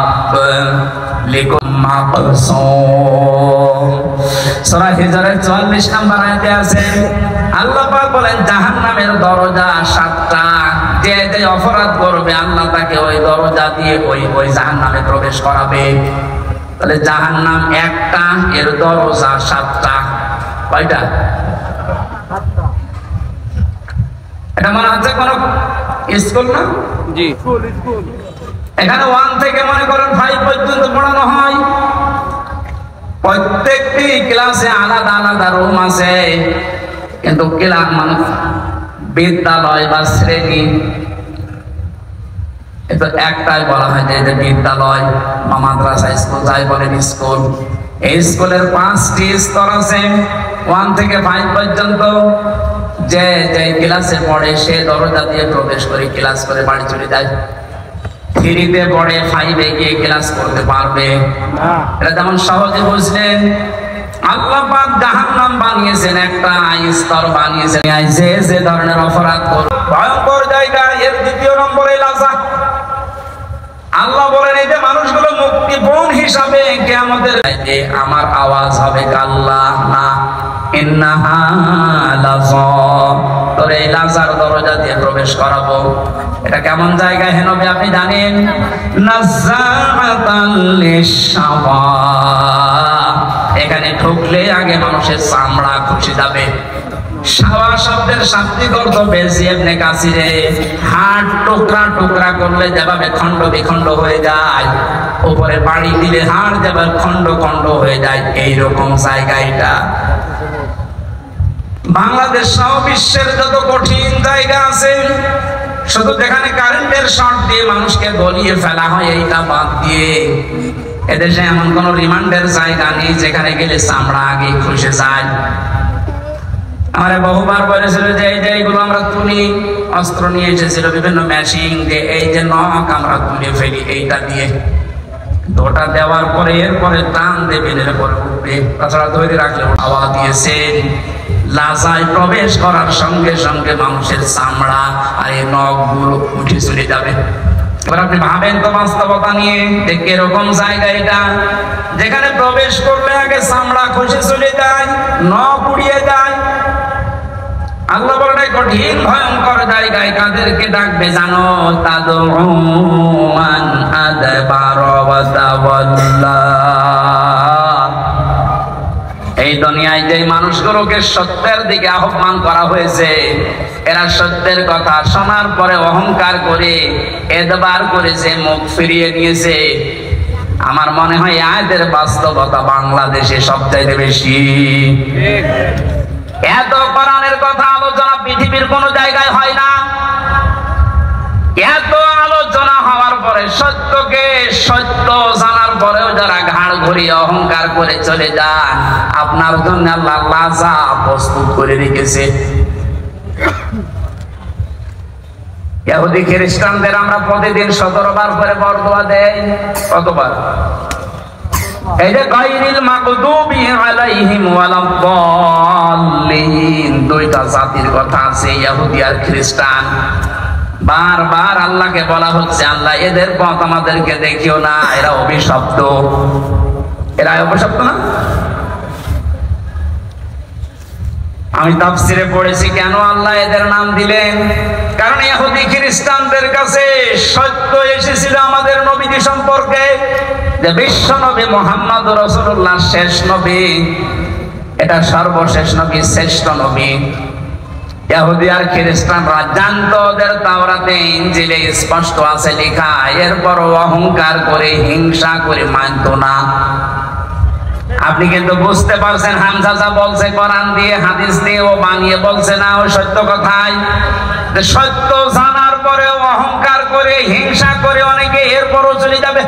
লিকুম মাকসুম। সূরা হিজরের 44 নম্বর আয়াতে আছে, আল্লাহ পাক বলেন জাহান্নামের দরজা 7টা। যে যে অপরাধ করবে আল্লাহ তাকে ওই দরজা দিয়ে ওই জাহান্নামে প্রবেশ করাবে। তাহলে জাহান্নাম একটা, এর দরজা 7টা। কয়টা? এটা মনে হচ্ছে কোন স্কুল না? জি, এখানে 1 থেকে মনে করেন 5 পর্যন্ত পড়ানো হয়। প্রত্যেকটি ক্লাসে আলাদা আলাদা রুম আছে, কিন্তু ক্লাস মানে বিদ্যালয় বা শ্রেণী এটা একটাই বলা হয় যে এটা বিদ্যালয় বা মাদ্রাসা, স্কুল যাই বলেন স্কুল। এই স্কুলের 5টি স্তর আছে, 1 থেকে 5 পর্যন্ত। যে যে ক্লাসে পড়ে সে দরজা দিয়ে প্রবেশ করে ক্লাস করে বাড়ি চলে যায়। 3-তে পড়ে 5-এ গিয়ে ক্লাস করতে পারবে। এটা যেমন সহজে বুঝলেন। আল্লাহ পাক জাহান্নাম বানিয়েছেন একটা, স্তর বানিয়েছেন। যে ধরনের অপরাধ করবে ভয়ঙ্কর জায়গা, এর 2য় নম্বরে লাজা। আল্লাহ বলেন এই যে মানুষগুলো মুক্তিপণ হিসাবে কিয়ামতের যে আমার আওয়াজ হবে কাল্লা না, ইন্নাহা লাযা, তোরে এই লাজার দরজা দিয়ে প্রবেশ করাবো। এটা কেমন জায়গা হে নবী আপনি জানেন? নাযাআতাল লিশাওয়া, এখানে ঢুকলে আগে মানুষের চামড়া খসে যাবে। শাওয়া শব্দের শাব্দিক অর্থ বেশি ইবনে কাসিরে, হাড় টুকরা টুকরা করলে যেভাবে খণ্ড বিখণ্ড হয়ে যায়, উপরে বাড়ি দিলে হাড় যেভাবে খণ্ড খণ্ড হয়ে যায়, এইরকম জায়গা এটা। বাংলাদেশ সহ বিশ্বের যত কঠিন জায়গা আছে, শুধু যেখানে কারেন্টের শর্ট দিয়ে মানুষকে গলিয়ে ফেলা হয় এইটা বাদ দিয়ে এদেশে এমন কোন রিমান্ডের জায়গা নেই যেখানে গেলে চামড়া আগে খসে যায়। আমারে বহুবার বলেছিল যে এই যে এইগুলো আমরা তুলি, অস্ত্র নিয়ে এসেছিল বিভিন্ন মেশিন দিয়ে, এই যে নখ আমরা তুলে ফেলি এইটা দিয়ে। ওটা দেওয়ার পরে এরপরে টান দেবে, পরে উঠবে, তাছাড়া ধরে রাখলে হাওয়া দিয়েছেন। লাজায় প্রবেশ করার সঙ্গে সঙ্গে মানুষের চামড়া আর এই নখগুলো উঠে চলে যাবে। এবার আপনি ভাবেন তো বাস্তবতা নিয়ে যে কিরকম জায়গা এটা, যেখানে প্রবেশ করলে আগে চামড়া খসে চলে যায়, নখ উড়িয়ে যায়। আল্লাহ বলেন এই কঠিন ভয়ঙ্কর জায়গায় কাদেরকে ডাকবে জানো? তাদউ মান আদবারা ওয়া তাওয়াল্লা। এই দুনিয়ায় যে মানুষগুলোকে সত্যের দিকে আহ্বান করা হয়েছে, এরা সত্যের কথা শোনার পরে অহংকার করে এদবার করেছে, মুখ ফিরিয়ে নিয়েছে। আমার মনে হয় আয়াতের বাস্তবতা বাংলাদেশে সবচাইতে বেশি। এত কোরআনের কথা আলোচনা পৃথিবীর কোন জায়গায় হয় না। এত আলোচনা হওয়ার পরে সত্যকে সত্য জানার পরেও যারা ঘাড় ঘুরিয়ে অহংকার করে চলে যান, আপনার জন্য আল্লাহ লাজা প্রস্তুত করে রেখেছে। ইহুদি খ্রিস্টানদের আমরা প্রতিদিন 17 বার করে বরদোয়া দেই। কতবার? এই যে গায়রিল মাগদুবি আলাইহিম ওয়ালাদ-দাল্লিন, দুইটা জাতির কথা আছে, ইহুদি আর খ্রিস্টান। বারবার আল্লাহকে বলা হচ্ছে আল্লাহ এদের পথ আমাদেরকে দেখিও না, এরা অভিশপ্ত। এরা অভিশপ্ত না? আমি তাফসিরে পড়েছি কেন আল্লাহ এদের নাম দিলেন। কারণ ইহুদি খ্রিস্টানদের কাছে সত্য এসেছিল আমাদের নবীজি সম্পর্কে, যে বিশ্ব নবী মুহাম্মদ রাসূলুল্লাহ শেষ নবী, এটা সর্বশেষ নবী, শ্রেষ্ঠ নবী। ইহুদি আর খ্রিস্টানরা জানতো ওদের তাওরাতে ইনজিলে স্পষ্ট আছে লেখা, এরপর অহংকার করে হিংসা করে মানত না। আপনি কিন্তু বুঝতে পারছেন হামজা যা বলছে কোরআন দিয়ে হাদিস দিয়ে ও বানিয়ে বলছে না, ও সত্য কথাই। সত্য জানার পরে অহংকার করে হিংসা করে অনেকে এরপরও চলে যাবে।